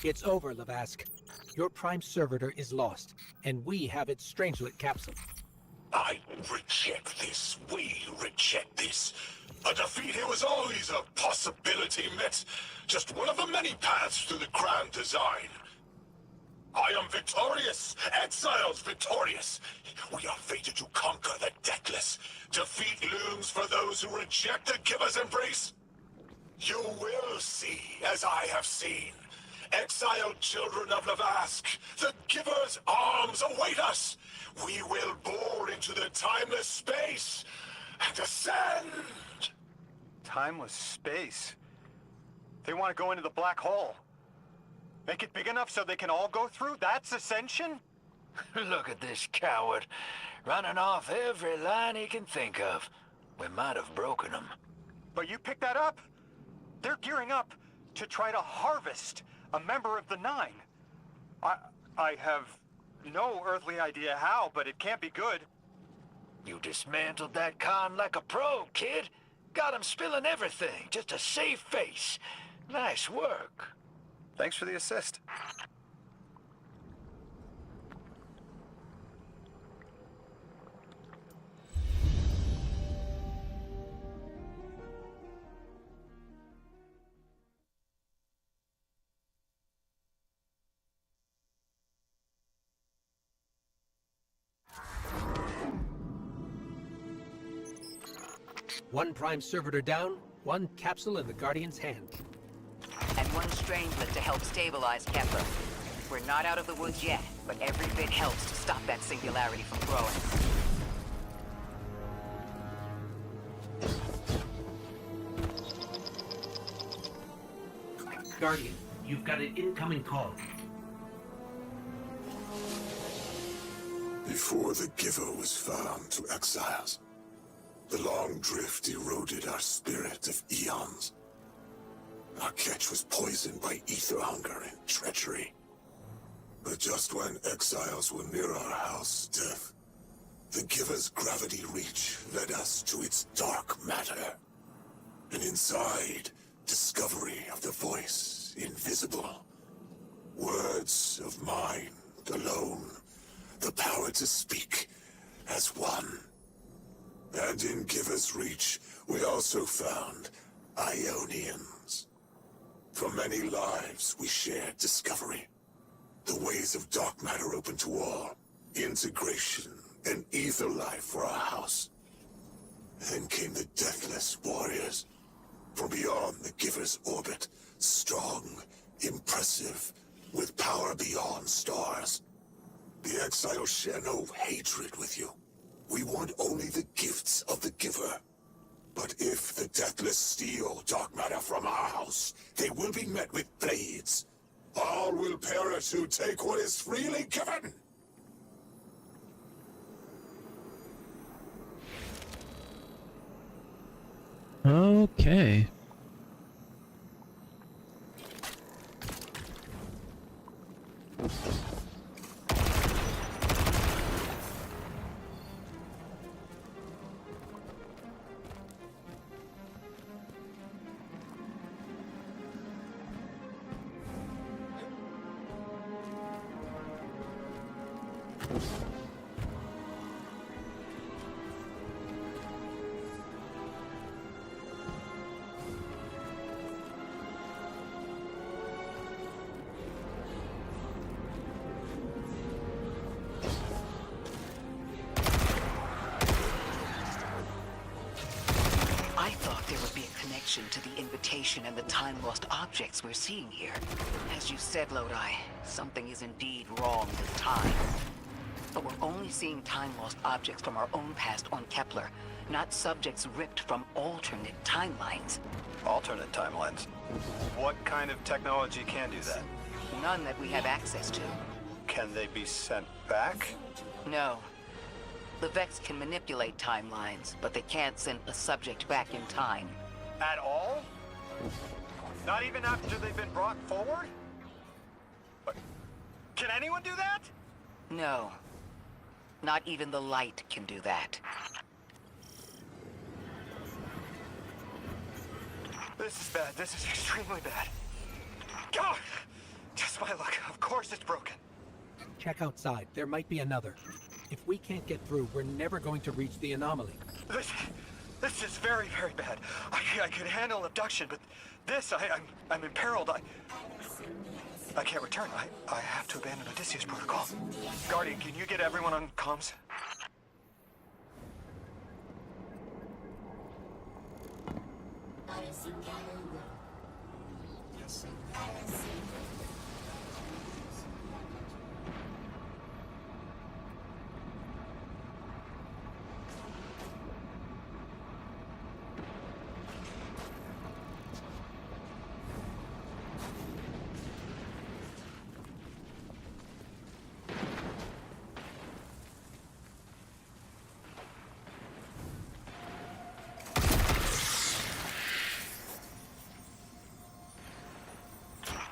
[SPEAKER 2] It's over, Lavask. Your prime servitor is lost, and we have its Strangelet capsule.
[SPEAKER 8] I reject this. We reject this. A defeat here was always a possibility, Met. Just one of the many paths to the grand design. I am victorious. Exiles victorious. We are fated to conquer the deathless. Defeat looms for those who reject the giver's embrace. You will see, as I have seen. Exiled children of Lavask, the giver's arms await us. We will bore into the timeless space and ascend.
[SPEAKER 4] Timeless space? They want to go into the black hole. Make it big enough so they can all go through? That's ascension?
[SPEAKER 6] Look at this coward, running off every line he can think of. We might have broken him.
[SPEAKER 4] But you picked that up? They're gearing up to try to harvest a member of the Nine. I have no earthly idea how, but it can't be good.
[SPEAKER 6] You dismantled that con like a pro, kid. Got him spilling everything, just to save face. Nice work.
[SPEAKER 4] Thanks for the assist.
[SPEAKER 2] One prime servitor down, one capsule in the Guardian's hand.
[SPEAKER 3] And one Strangelet to help stabilize Kepler. We're not out of the woods yet, but every bit helps to stop that singularity from growing.
[SPEAKER 2] Guardian, you've got an incoming call.
[SPEAKER 8] Before the giver was found to exiles, the long drift eroded our spirit of eons. Our catch was poisoned by ether hunger and treachery. But But just when exiles were near our house, death, the Giver's gravity reach led us to its dark matter. And inside, discovery of the voice, invisible. Words of mind alone. The power to speak as one. And in Giver's reach, we also found Ionians. For many lives, we shared discovery. The ways of dark matter open to all. Integration and ether life for our house. Then came the Deathless Warriors. From beyond the Giver's orbit. Strong, impressive, with power beyond stars. The exiles share no hatred with you. We want only the gifts of the Giver. But if the Deathless steal dark matter from our house, they will be met with blades. All will perish who take what is freely given.
[SPEAKER 1] Okay.
[SPEAKER 3] I thought there would be a connection to the invitation and the time-lost objects we're seeing here. As you said, Lodi, something is indeed wrong with time. But we're only seeing time-lost objects from our own past on Kepler, not subjects ripped from alternate timelines.
[SPEAKER 4] Alternate timelines. What kind of technology can do that?
[SPEAKER 3] None that we have access to.
[SPEAKER 4] Can they be sent back?
[SPEAKER 3] No. The Vex can manipulate timelines, but they can't send a subject back in time.
[SPEAKER 4] At all? Not even after they've been brought forward? But can anyone do that?
[SPEAKER 3] No. Not even the light can do that.
[SPEAKER 4] This is bad. This is extremely bad. God! Just my luck. Of course it's broken.
[SPEAKER 2] Check outside. There might be another. If we can't get through, we're never going to reach the anomaly.
[SPEAKER 4] This is very, very bad. I could handle abduction, but this, I'm imperiled. I can't return. I have to abandon Odysseus protocol. Guardian, can you get everyone on comms?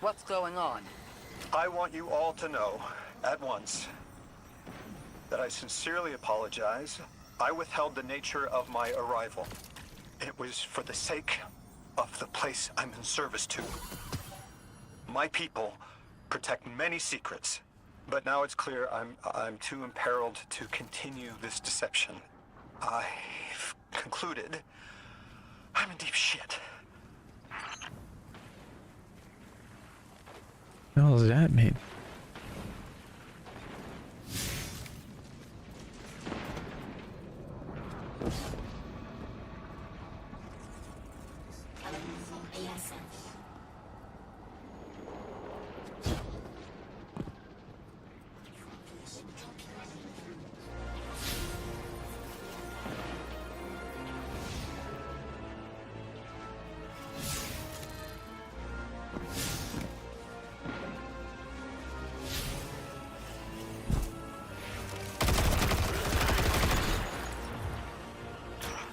[SPEAKER 3] What's going on?
[SPEAKER 4] I want you all to know, at once, that I sincerely apologize. I withheld the nature of my arrival. It was for the sake of the place I'm in service to. My people protect many secrets, but now it's clear I'm too imperiled to continue this deception. I've concluded I'm in deep shit.
[SPEAKER 1] What the hell does that mean?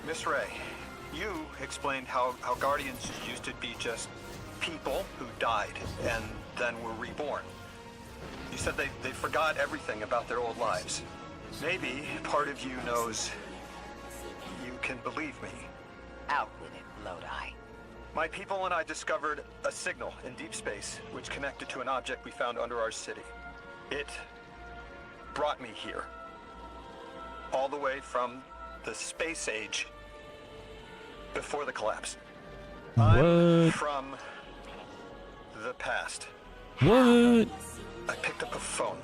[SPEAKER 4] Miss Ray, you explained how Guardians used to be just people who died and then were reborn. He said they forgot everything about their old lives. Maybe part of you knows you can believe me.
[SPEAKER 3] Out with it, Lodi.
[SPEAKER 4] My people and I discovered a signal in deep space which connected to an object we found under our city. It brought me here. All the way from the space age before the collapse. I'm
[SPEAKER 1] What?
[SPEAKER 4] from the past.
[SPEAKER 1] What?
[SPEAKER 4] I picked up a phone.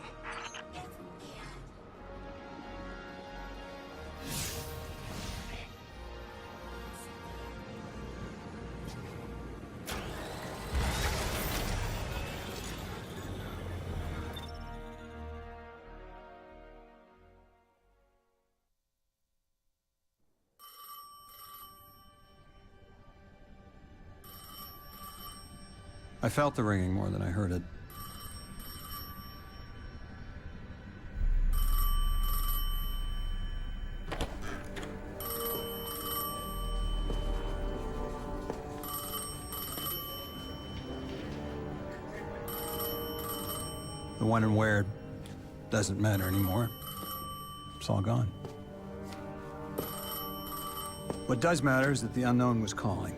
[SPEAKER 9] I felt the ringing more than I heard it. The when and where doesn't matter anymore. It's all gone. What does matter is that the unknown was calling.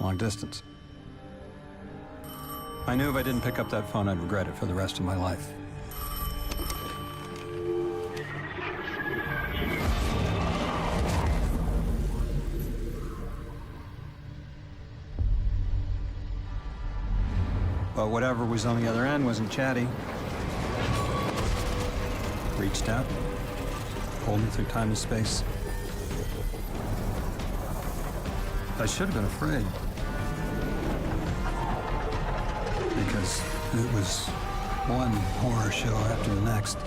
[SPEAKER 9] Long distance. I knew if I didn't pick up that phone, I'd regret it for the rest of my life. But whatever was on the other end wasn't chatty. Reached out, pulled me through time and space. I should have been afraid. Because it was one horror show after the next.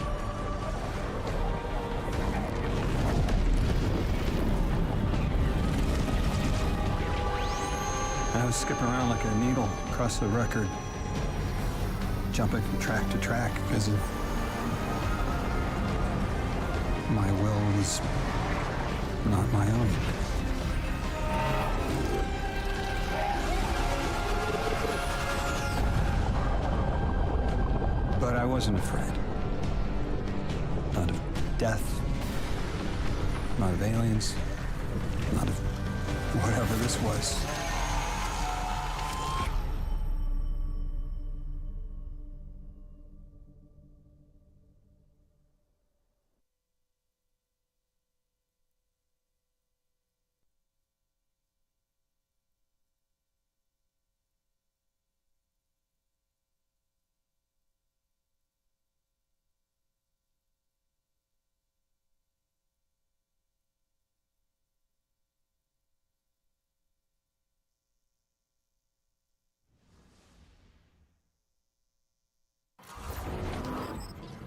[SPEAKER 9] I was skipping around like a needle across the record, jumping from track to track because of my will was not my own. But I wasn't afraid. Not of death, not of aliens, not of whatever this was.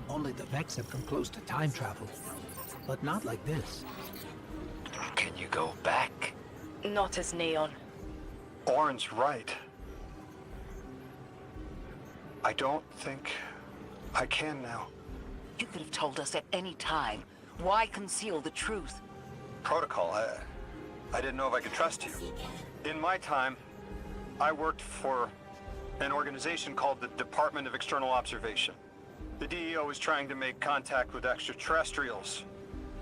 [SPEAKER 2] Only the Vex have come close to time travel, but not like this.
[SPEAKER 6] Can you go back?
[SPEAKER 5] Not as Neon.
[SPEAKER 4] Orin's right. I don't think I can now.
[SPEAKER 3] You could have told us at any time. Why conceal the truth?
[SPEAKER 4] Protocol, I didn't know if I could trust you. In my time, I worked for an organization called the Department of External Observation. The DEO was trying to make contact with extraterrestrials,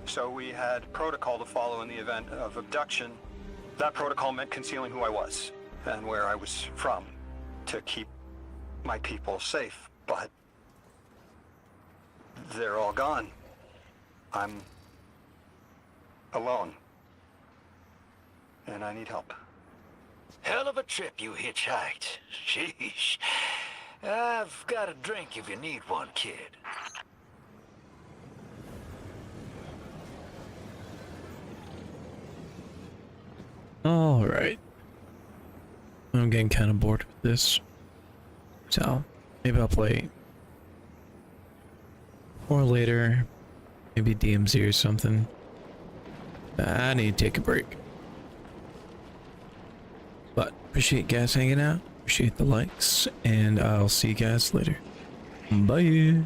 [SPEAKER 4] so we had protocol to follow in the event of abduction. That protocol meant concealing who I was and where I was from to keep my people safe, but they're all gone. I'm alone, and I need help.
[SPEAKER 6] Hell of a trip you hitchhiked. Sheesh. I've got a drink if you need one, kid.
[SPEAKER 1] Alright. I'm getting kind of bored with this. So, maybe I'll play or later. Maybe DMZ or something. I need to take a break. But appreciate you guys hanging out. Appreciate the likes. And I'll see you guys later. Bye.